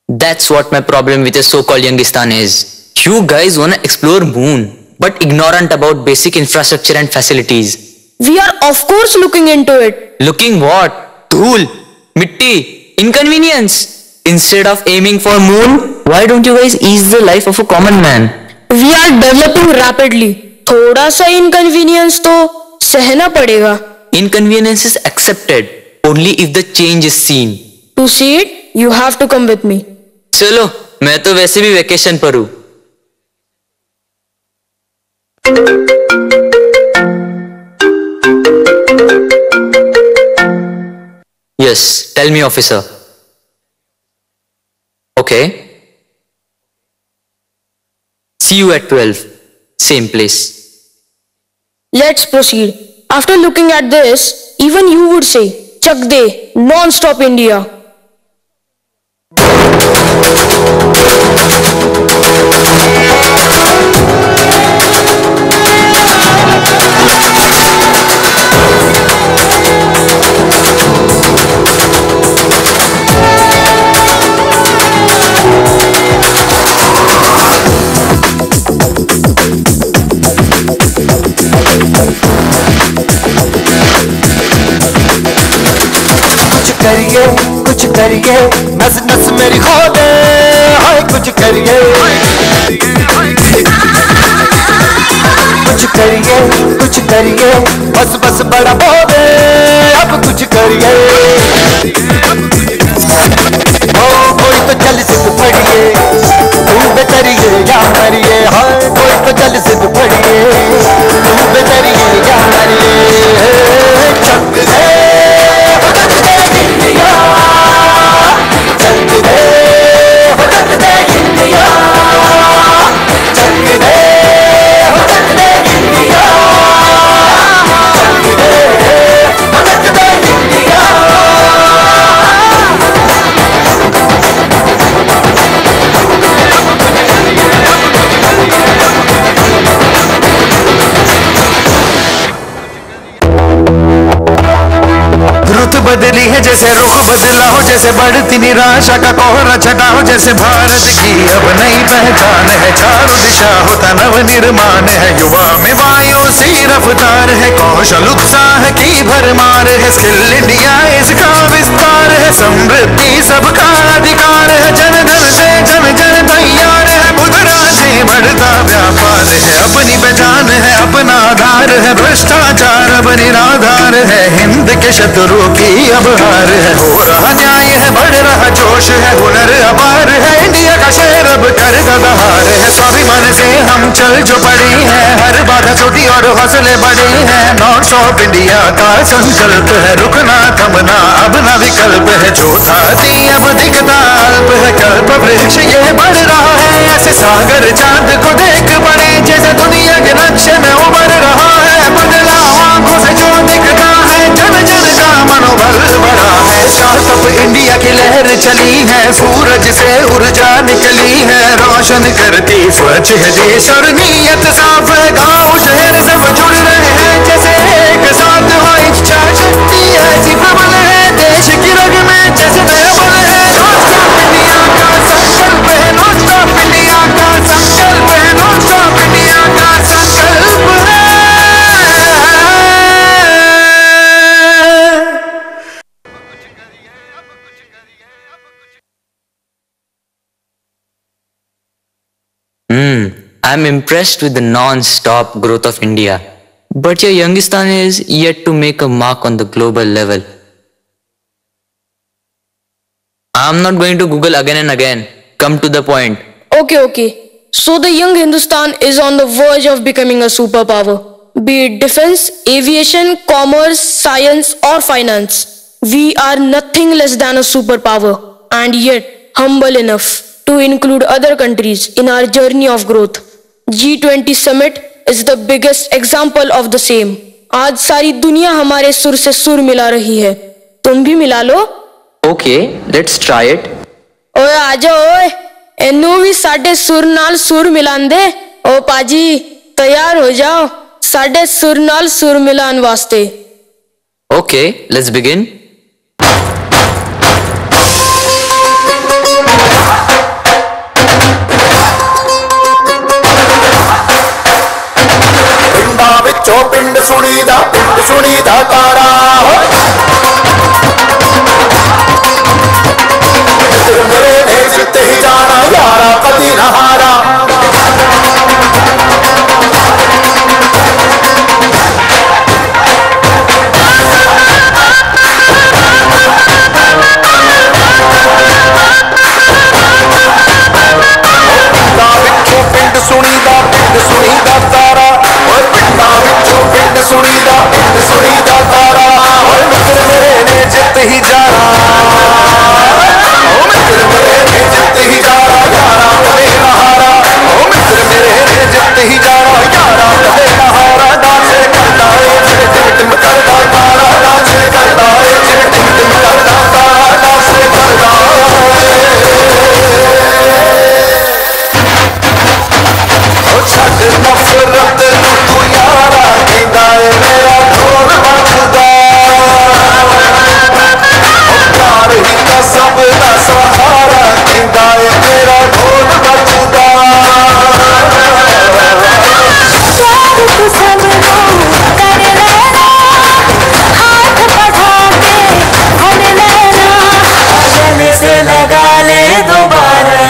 That's what my problem with a so-called Youngistan is. You guys wanna explore moon, but ignorant about basic infrastructure and facilities. We are of course looking into it. Looking what? Dhool, mitti, inconvenience. Instead of aiming for moon, why don't you guys ease the life of a common man? We are developing rapidly. थोड़ा सा inconvenience तो सहना पड़ेगा. Inconvenience is accepted only if the change is seen. To see it, you have to come with me. चलो, मैं तो वैसे भी वेकेशन पर हूँ. Yes, tell me, officer. Okay. See you at 12. Same place. Let's proceed. After looking at this, even you would say, Chak de, non-stop India. कुछ करिए, नस नस मेरी खो दे, हाय कुछ करिए, कुछ करिए, बस बस बड़ा हो दे, अब कुछ करिए, ओ कोई तो चल सिद्ध पड़िए, तुम बेतरिए या मरिए, हाय कोई तो चल सिद्ध पड़िए, तुम बेतरिए या मरिए, चक दे बदली है जैसे रुख बदला हो, जैसे बढ़ती निराशा का कोहरा छटा हो, जैसे भारत की अब नई पहचान है, चारों दिशा होता नव निर्माण है, युवा में वायु सी रफ्तार है, कौशल उत्साह की भरमार है, स्किल इंडिया इसका विस्तार है, समृद्धि सबका अधिकार है, जन धन से जन जन तैयार है, मुद्रा से बढ़ता व्यापार है, अपनी पहचान है, अपना आधार है, भ्रष्टाचार अब निराधार है, हिंद के शत्रु की अब हार है, हो रहा न्याय है, बढ़ रहा जोश है, हुनर अपार है, इंडिया का शेर अब कर दहार है, स्वाभिमान से हम चल जो पड़ी है, हर बाधा छोटी और हौसले बड़ी है, नॉट स्टॉप इंडिया का संकल्प है, रुकना थमना अब ना विकल्प है, जो था दी अब दिखता अल्प है, कल्प वृक्ष ये बढ़ रहा है, ऐसे सागर चांद को देख पड़े, जैसे दुनिया के नक्शे में उभर रहा है, बदलाव आंखों से जो दिखता है, जन जन का मनोबल बढ़ा है, स्टार्टअप इंडिया की लहर चली है, सूरज से ऊर्जा निकली है, रोशन करती स्वच्छ है देश और नीयत साफ है, गाँव शहर सब जुड़ रहे हैं, जैसे एक साथ हो इच्छा शक्ति ऐसी प्रबल है, देश की रग में जैसे नया बल है, नॉन-स्टॉप इंडिया का संकल्प है, नॉन-स्टॉप इंडिया का संकल्प है, नॉन-स्टॉप इंडिया का संकल्प है। I'm impressed with the non-stop growth of India, but your Youngistan is yet to make a mark on the global level. I'm not going to Google again and again. Come to the point. Okay. So the young Hindustan is on the verge of becoming a superpower. Be it defense, aviation, commerce, science or finance. We are nothing less than a superpower, and yet humble enough to include other countries in our journey of growth. G20 summit is the biggest example of the same. आज सारी दुनिया हमारे सुर से सुर मिला रही है. तुम भी मिला लो. Okay, let's try it. ओए आजा ओए, एनू भी साडे सुर नाल सुर मिलान दे. ओ पाजी तैयार हो जाओ साडे सुर नाल सुर मिलान वास्ते. Okay, let's begin. पिंड सुनी दा तारा मेरे ने जित ही जाना यारा कदी न हारा पिंड सुनी दा तारा और पिंडा विचों पिंड सुनी दा तारा और मित्र मेरे ने जित ही जाना मित्र मेरे ने जित ही जाना यारा कदे न हारा मित्र मेरे ने जित ही जाना यारा कदे न हारा डांसे करता है जिन टिम टिम करता तारा डांसे करता है जिन टिम टिम करता तारा डांसे करता छट नफरत तू यारा कहंदा है मेरा ढोल बजदा प्यार ही तो सब दा सहारा कहंदा है मेरा ढोल बजदा से लगा ले दोबारा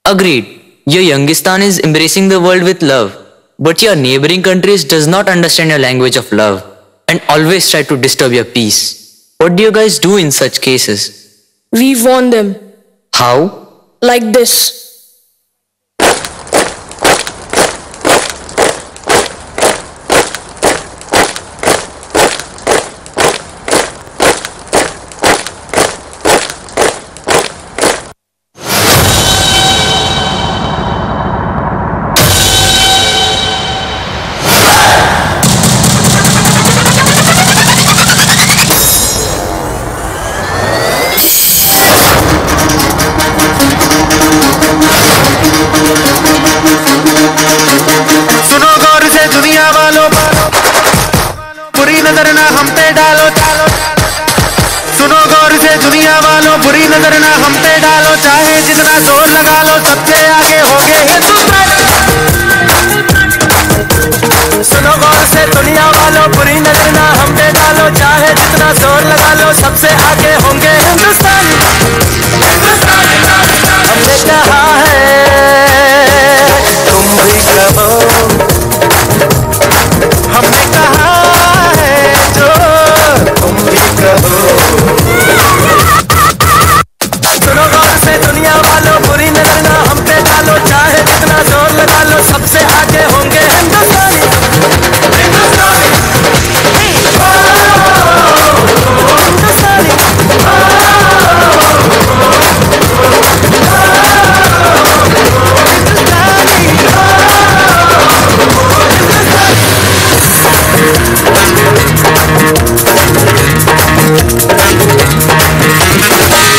Agreed. Your Youngistan is embracing the world with love, but your neighboring countries does not understand your language of love and always try to disturb your peace. What do you guys do in such cases? We warn them. How? Like this. नजर ना हम पे डालो सुनो गौर से दुनिया वालों बुरी नजर ना हम पे डालो चाहे जितना जोर लगा लो सबसे आगे होंगे हिंदुस्तान सुनो गौर से दुनिया वालों बुरी नजर ना हम पे डालो चाहे जितना जोर लगा लो सबसे आगे होंगे हिंदुस्तान हमने कहा है तुम भी कहो हमने कहा सुनो गौर से दुनिया वालों बुरी नजर ना हम पे डालो चाहे जितना जोर लगा लो सबसे आगे होंगे हिंदुस्तानी हिंदुस्तानी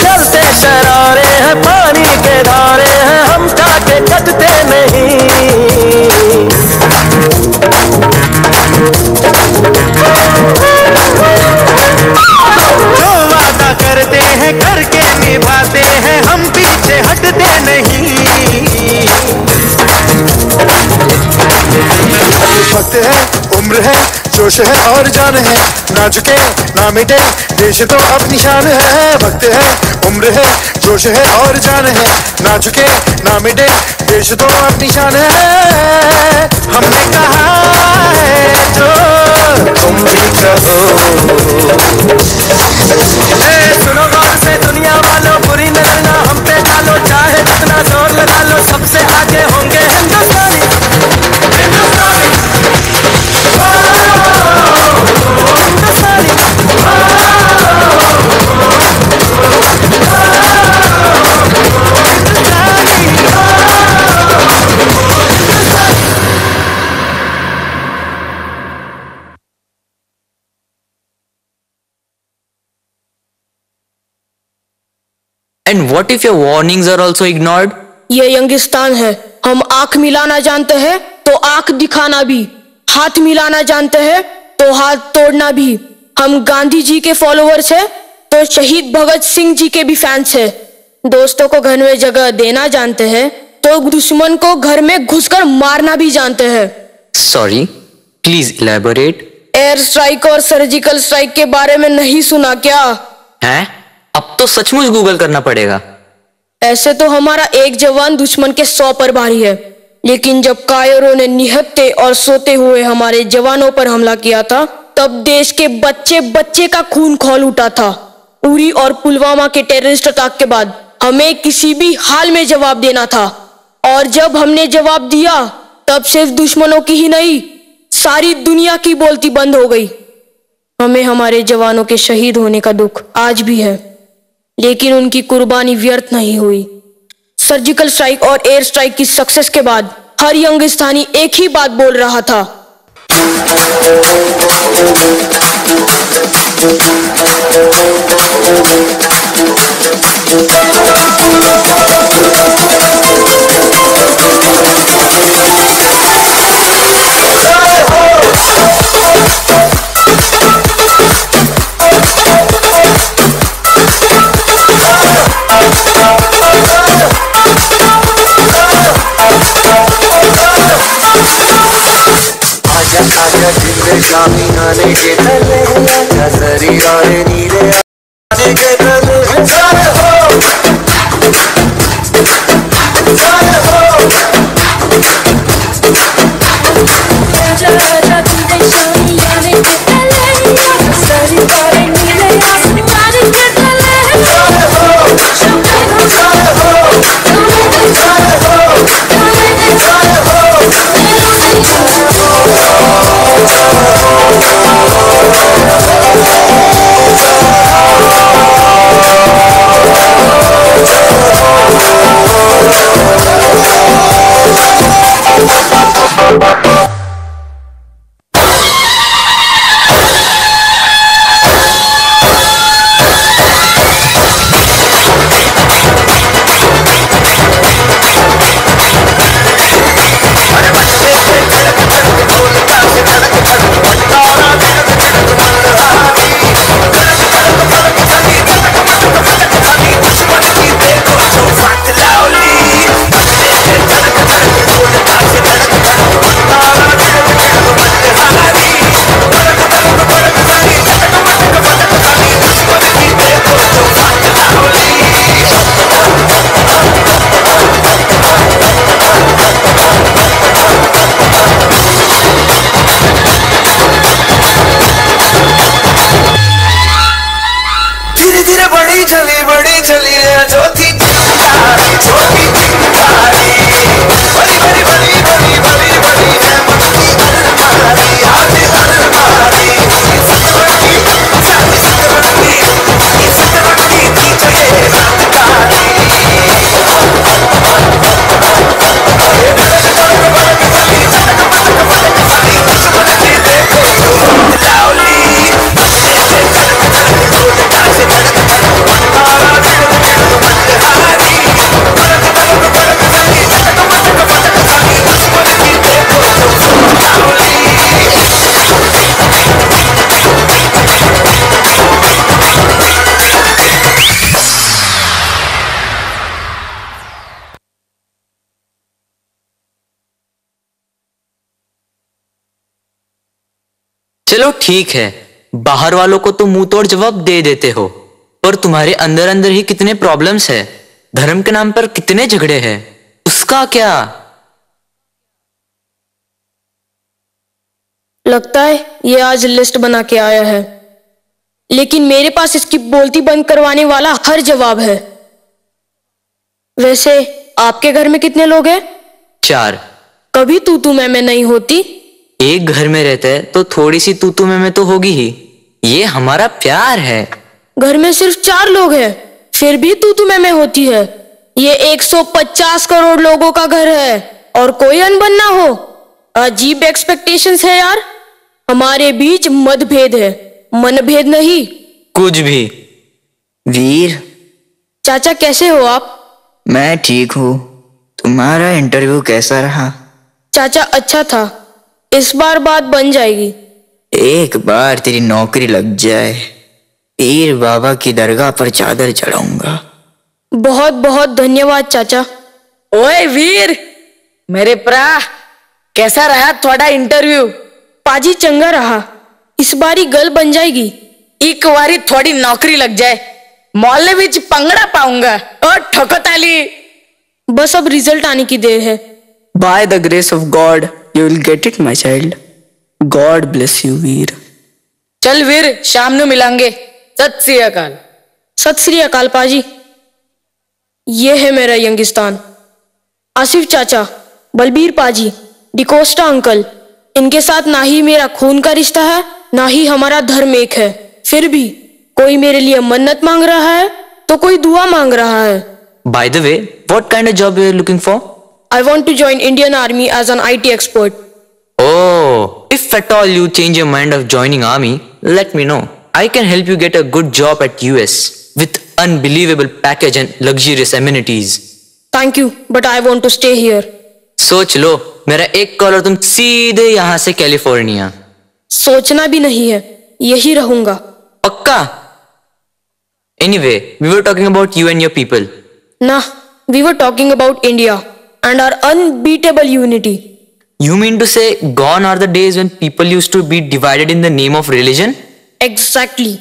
चलते शरारे हैं पानी के धारे हैं हम काटे कटते नहीं जो वादा करते हैं करके निभाते हैं हम पीछे हटते नहीं वक्त है उम्र है जोश है और जान है ना झुके ना मिटे देश तो अब निशान है वक्त है उम्र है जोश है और जान है ना झुके ना मिटे देश तो अब निशान है हमने कहा है जो तुम भी कहो सुनो गौर से दुनिया वालों बुरी नजर ना हम पे डालो चाहे जितना जोर लगा लो सबसे आगे होंगे हिंदुस्तानी And what if your warnings are also ignored? ये यंगिस्तान है। हम आंख मिलाना जानते हैं तो आंख दिखाना भी, हाथ मिलाना जानते हैं तो हाथ तोड़ना भी। हम गांधी जी के फॉलोअर्स हैं तो शहीद भगत सिंह जी के भी फैंस हैं। दोस्तों को घर में जगह देना जानते हैं तो दुश्मन को घर में घुसकर मारना भी जानते हैं। Sorry, please elaborate. Air strike और सर्जिकल स्ट्राइक के बारे में नहीं सुना क्या? हैं? अब तो सचमुच गूगल करना पड़ेगा। ऐसे तो हमारा एक जवान दुश्मन के 100 पर भारी है, लेकिन जब कायरों ने निहत्थे और सोते हुए हमारे जवानों पर हमला किया था, तब देश के बच्चे बच्चे का खून खौल उठा था। उरी और पुलवामा के टेररिस्ट अटैक के बाद हमें किसी भी हाल में जवाब देना था, और जब हमने जवाब दिया तब सिर्फ दुश्मनों की ही नहीं, सारी दुनिया की बोलती बंद हो गई। हमें हमारे जवानों के शहीद होने का दुख आज भी है, लेकिन उनकी कुर्बानी व्यर्थ नहीं हुई। सर्जिकल स्ट्राइक और एयर स्ट्राइक की सक्सेस के बाद हर यंगिस्तानी एक ही बात बोल रहा था। आने के तले नजरी आए नीले आने के तले सारे हो राजा राजा तुझे शामी आने के तले नजरी आए नीले आने के तले सारे हो सारे हो सारे हो बड़ी चली रे चौथी चिंगारी चौथी चिंगारी बड़ी बड़ी बड़ी बड़ी बड़ी बड़ी है मन की अलमारी आज अलमारी सतवड़ी थी जगे रातकारी चलो ठीक है, बाहर वालों को तो मुंह तोड़ जवाब दे देते हो, पर तुम्हारे अंदर अंदर ही कितने प्रॉब्लम्स है, धर्म के नाम पर कितने झगड़े हैं, उसका क्या? लगता है ये आज लिस्ट बना के आया है, लेकिन मेरे पास इसकी बोलती बंद करवाने वाला हर जवाब है। वैसे आपके घर में कितने लोग हैं? 4। कभी तू मैं नहीं होती? एक घर में रहते हैं तो थोड़ी सी तू में तो होगी ही, ये हमारा प्यार है। घर में सिर्फ 4 लोग हैं, फिर भी तू मैं होती है। ये 150 करोड़ लोगों का घर है और कोई अनबन ना हो। अजीब एक्सपेक्टेशंस है यार। हमारे बीच मतभेद है, मनभेद नहीं। कुछ भी। वीर चाचा कैसे हो आप? मैं ठीक हूँ। तुम्हारा इंटरव्यू कैसा रहा? चाचा अच्छा था, इस बार बात बन जाएगी। एक बार तेरी नौकरी लग जाए, पीर बाबा की दरगाह पर चादर चढ़ाऊंगा। बहुत बहुत धन्यवाद चाचा। ओए वीर, मेरे भरा, कैसा रहा थोड़ा इंटरव्यू? पाजी चंगा रहा, इस बारी गल बन जाएगी। एक बारी थोड़ी नौकरी लग जाए, मोहल्ले विच पंगड़ा पाऊंगा। ओ ठोको ताली। बस अब रिजल्ट आने की देर है। By the grace of God, you will get it, my child. God bless you, वीर। चल वीर, शाम ਨੂੰ मिलांगे। सत श्री अकाल। सत श्री अकाल पाजी। ये है मेरा यंगिस्तान। आसिफ चाचा, बलबीर पाजी, डिकोस्टा अंकल, इनके साथ ना ही मेरा खून का रिश्ता है, ना ही हमारा धर्म एक है। फिर भी कोई मेरे लिए मन्नत मांग रहा है तो कोई दुआ मांग रहा है। By the way, what kind of job you are looking for? I want to join Indian Army as an IT expert. Oh, if at all you change your mind of joining army, let me know. I can help you get a good job at US with unbelievable package and luxurious amenities. Thank you, but I want to stay here. सोच लो, मेरा एक call और तुम सीधे यहाँ से California. सोचना भी नहीं है, यही रहूंगा। पक्का? Anyway, we were talking about you and your people. Nah, we were talking about India and our unbeatable unity. You mean to say gone are the days when people used to be divided in the name of religion? Exactly.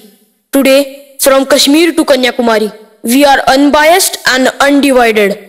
Today, from Kashmir to Kanyakumari, we are unbiased and undivided.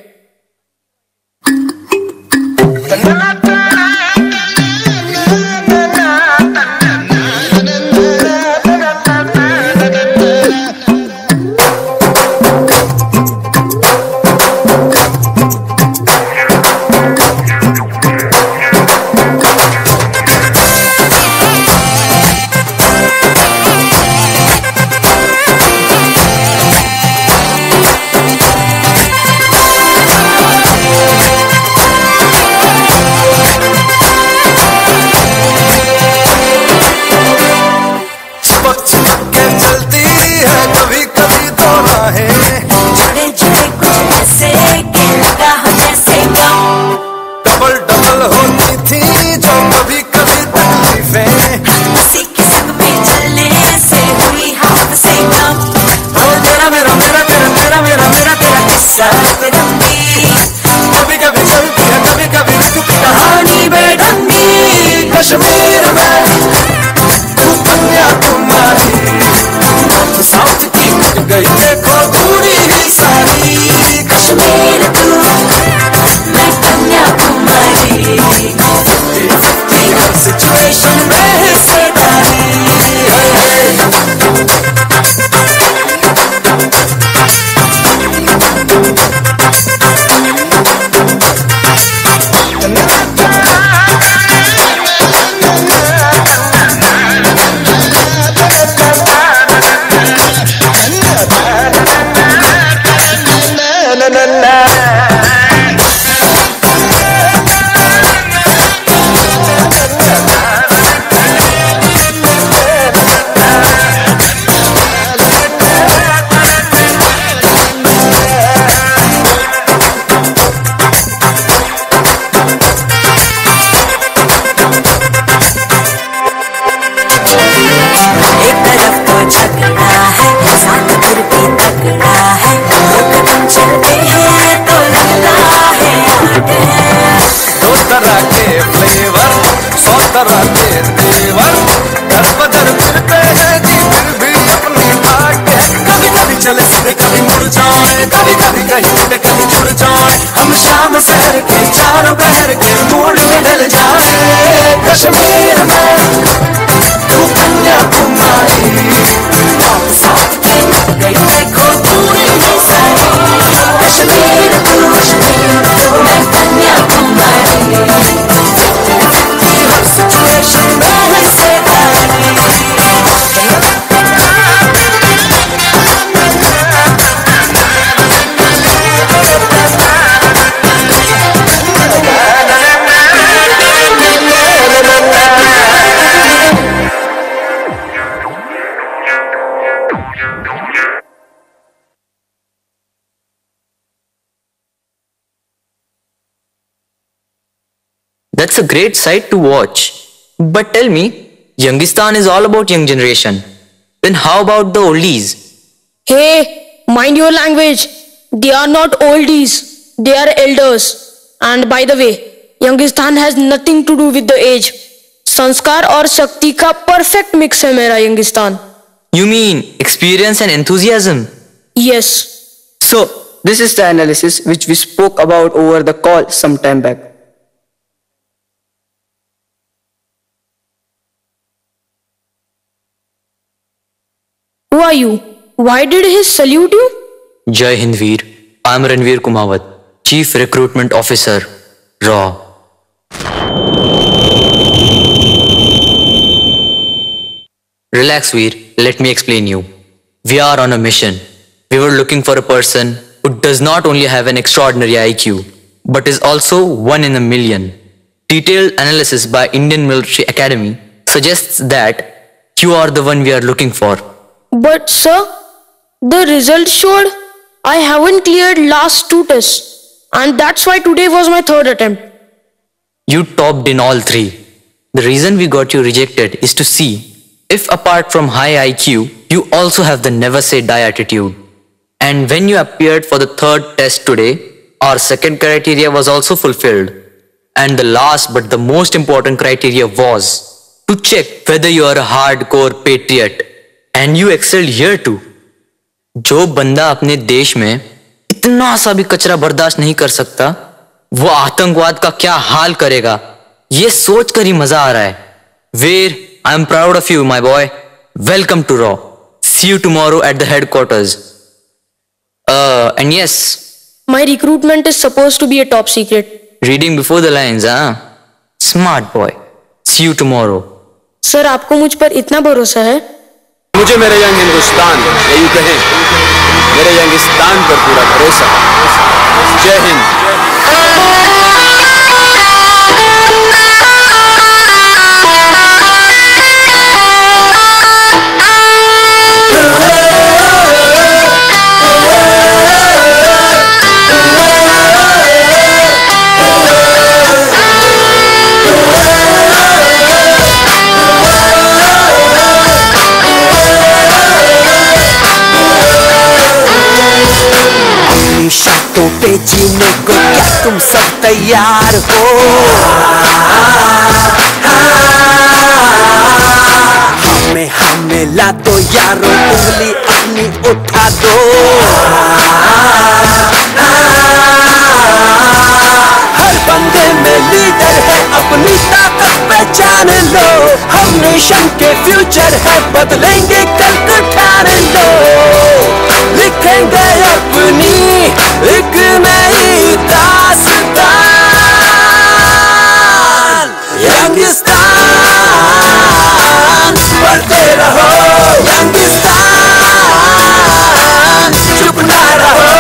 Kashmir में तू Kanyakumari, south की मिट गई देखो दूरी ही सारी। कश्मीर तू मैं कन्याकुमारी, हर सिचुएशन में हिस्सेदारी। हम शाम शहर के चारों बहर के मूड में ढल जाए। कश्मीर में तू कन्याकुमारी, साथ की गई देखो दूरी ही सारी। कश्मीर तू मैं कन्याकुमारी, हर सिचुएशन में हिस्सेदारी। That's a great sight to watch. But tell me, Youngistan is all about young generation. Then how about the oldies? Hey, mind your language. They are not oldies. They are elders. And by the way, Youngistan has nothing to do with the age. संस्कार और शक्ति का perfect mix है मेरा Youngistan. You mean experience and enthusiasm? Yes. So, this is the analysis which we spoke about over the call some time back. Who are you? Why did he salute you? Jai Hind Veer. I am Ranveer Kumawat, Chief Recruitment Officer, RAW. Relax, Veer. Let me explain you. We are on a mission. We were looking for a person who does not only have an extraordinary IQ, but is also one in a million. Detailed analysis by Indian Military Academy suggests that you are the one we are looking for. But sir, the result showed I haven't cleared last 2 tests. And that's why today was my 3rd attempt. You topped in all 3. The reason we got you rejected is to see if apart from high IQ, you also have the never say die attitude. And when you appeared for the 3rd test today, our 2nd criteria was also fulfilled. And the last but the most important criteria was to check whether you are a hardcore patriot. And you excelled here too. जो बंदा अपने देश में इतना सा भी कचरा बर्दाश्त नहीं कर सकता, वो आतंकवाद का क्या हाल करेगा, ये सोचकर ही मजा आ रहा है. Veer, I am proud of you, my boy. Welcome to RAW. See you tomorrow at the headquarters. And yes. My recruitment is supposed to be a top secret. Reading before the lines, huh? Smart boy. See you tomorrow. Sir, आपको मुझ पर इतना भरोसा है? मुझे मेरे young Hindustan, या यूं कहें मेरे यंगिस्तान पर पूरा भरोसा है. जय हिंद. शर्तों पे जीने को क्या तुम सब तैयार हो? हमें ला दो यारो, उंगली अपनी उठा दो. हर बंदे में लीडर है, अपनी ताकत पहचान लो. हम नेशन के फ्यूचर है, बदलेंगे कल को ठान लो. लिखेंगे अपनी एक नई दास्तान. यंगिस्तान बढ़ते रहो, यंगिस्तान चुप ना रहो.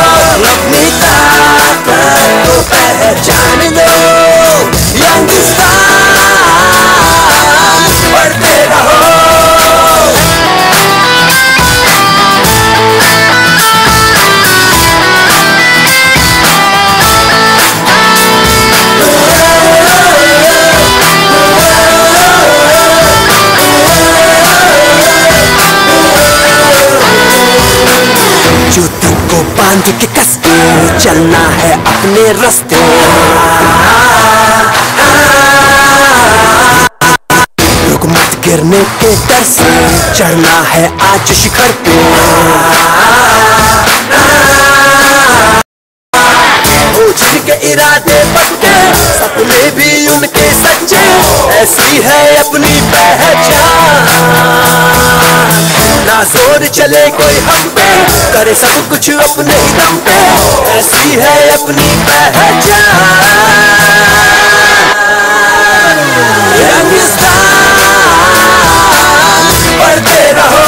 अपनी ताकत को पहचान लो. यंगिस्तान बढ़ते रहो. जूतों को बांध के कस के चलना है अपने रास्ते. रुक मत गिरने के डर से, चढ़ना है आज शिखर पे. जिनके इरादे पक्के, सपने भी उनके सच्चे, ऐसी है अपनी पहचान. ना जोर चले कोई हम पे, करे सब कुछ अपने ही दम पे, ऐसी है अपनी पहचान. यंगिस्तान बढ़ते रहो.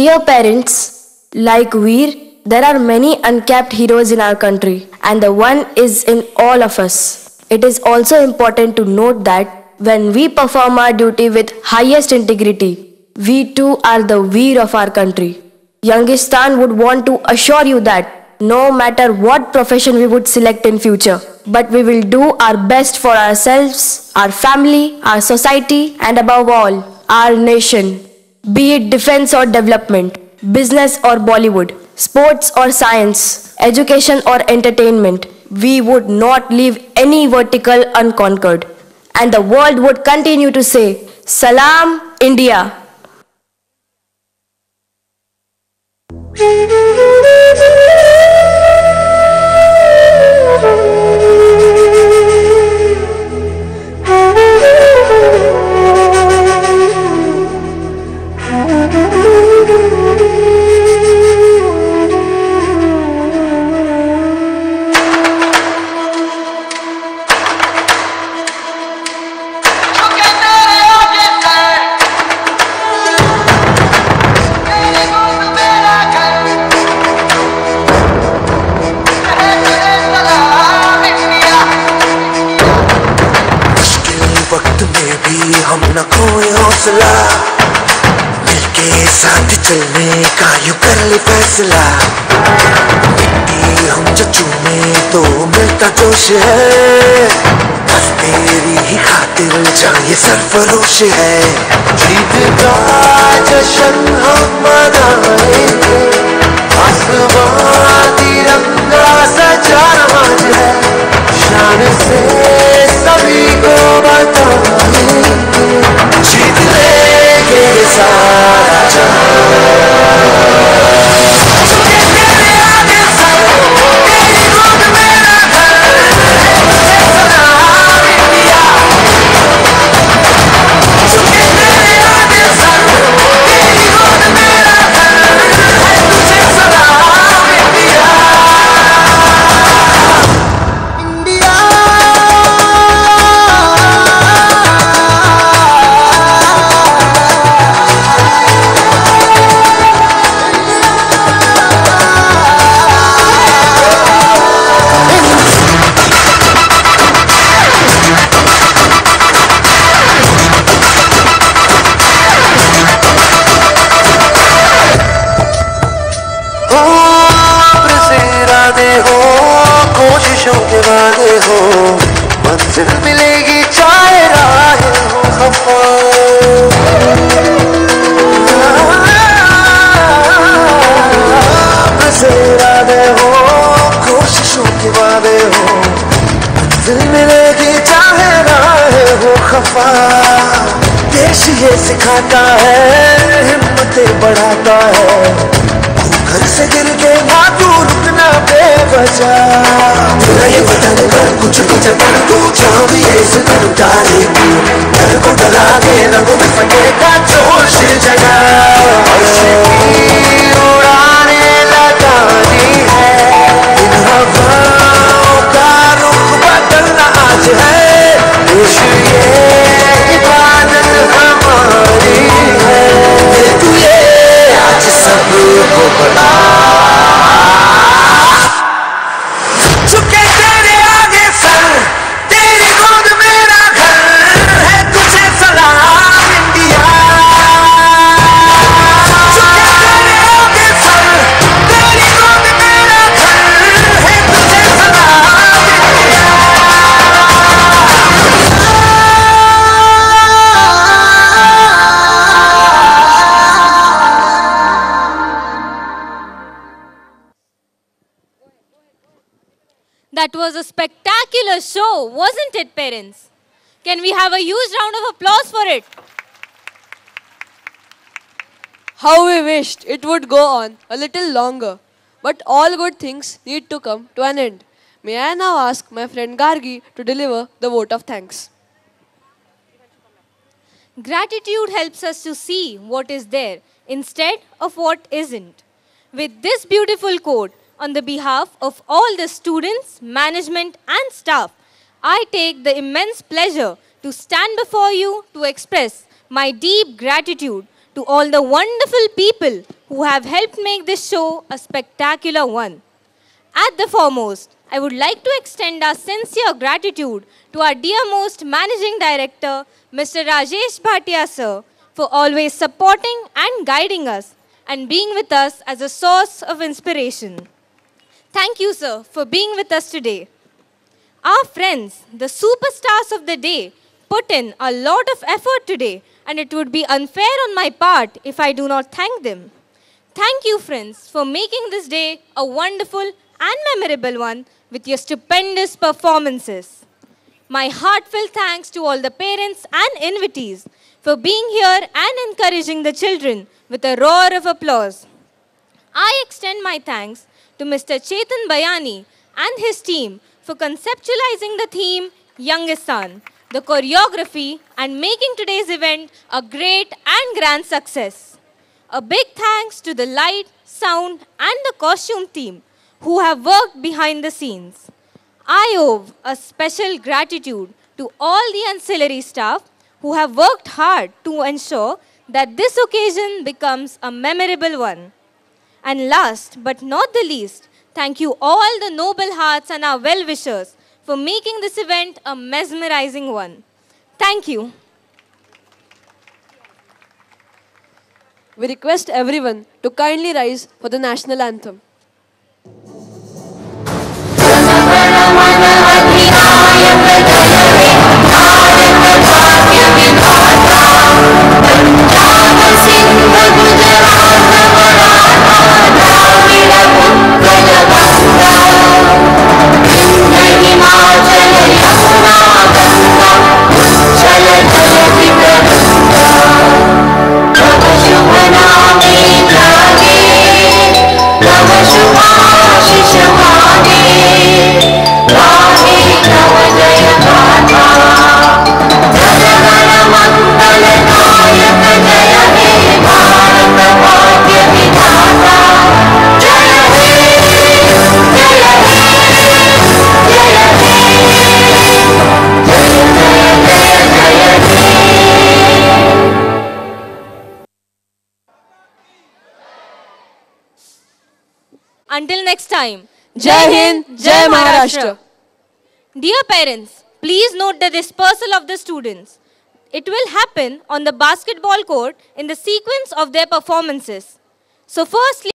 Dear parents, like Veer, there are many uncapped heroes in our country, and the one is in all of us. It is also important to note that when we perform our duty with highest integrity, we too are the Veer of our country. Youngistan would want to assure you that no matter what profession we would select in future, but we will do our best for ourselves, our family, our society, and above all, our nation. Be it defense or development, business or Bollywood, sports or science, education or entertainment, we would not leave any vertical unconquered. And the world would continue to say, Salam, India. हम न खोए हौसला, मिलके साथ चलने का you कर ले फैसला। हम चचू में तो मिलता जोश है, बस तेरी ही खातिर जान ये सरफरोश है। जीत का जश्न हम मनाएंगे, आसमां तिरंगा सजा आज है, शान से सभी को बताएंगे, जीत लेंगे सारा के वादे हो, मंजिल मिलेगी चाहे राहें हो खफा। से इरादे हो, कोशिशों के वादे हो, मंजिल मिलेगी चाहे राहें हो खफा। देश ये सिखाता है, हिम्मतें बढ़ाता है, घर से गिर के ना तू रुकना बेवजह। तेरा ये वतन कर कुछ कुछ कर तू जहाँ भी इस कर डाले तू, घर को डरा के रंगों में फटेगा जोश जगा। उड़ाने लगानी है, इन हवाओं का रुख बदलना आज है, देश ये इबादत हमारी है। तू ये आज सबको बता, That was a spectacular show, wasn't it, parents? Can we have a huge round of applause for it? How we wished it would go on a little longer. But all good things need to come to an end. May I now ask my friend Gargi to deliver the vote of thanks. Gratitude helps us to see what is there instead of what isn't. With this beautiful quote, on the behalf of all the students, management and staff, I take the immense pleasure to stand before you to express my deep gratitude to all the wonderful people who have helped make this show a spectacular one. At the foremost, I would like to extend our sincere gratitude to our dearmost Managing Director, Mr. Rajesh Bhatia sir, for always supporting and guiding us and being with us as a source of inspiration. Thank you, sir, for being with us today. Our friends, the superstars of the day, put in a lot of effort today, and it would be unfair on my part if I do not thank them. Thank you, friends, for making this day a wonderful and memorable one with your stupendous performances. My heartfelt thanks to all the parents and invitees for being here and encouraging the children with a roar of applause. I extend my thanks to Mr. Chetan Bayani and his team for conceptualizing the theme Youngistan, the choreography, and making today's event a great and grand success. A big thanks to the light, sound, and the costume team who have worked behind the scenes. I owe a special gratitude to all the ancillary staff who have worked hard to ensure that this occasion becomes a memorable one. And last but not the least, thank you all the noble hearts and our well-wishers for making this event a mesmerizing one. Thank you. We request everyone to kindly rise for the national anthem. Until next time, Jai Hind, Jai Maharashtra. Dear parents, please note the dispersal of the students. It will happen on the basketball court in the sequence of their performances. So firstly,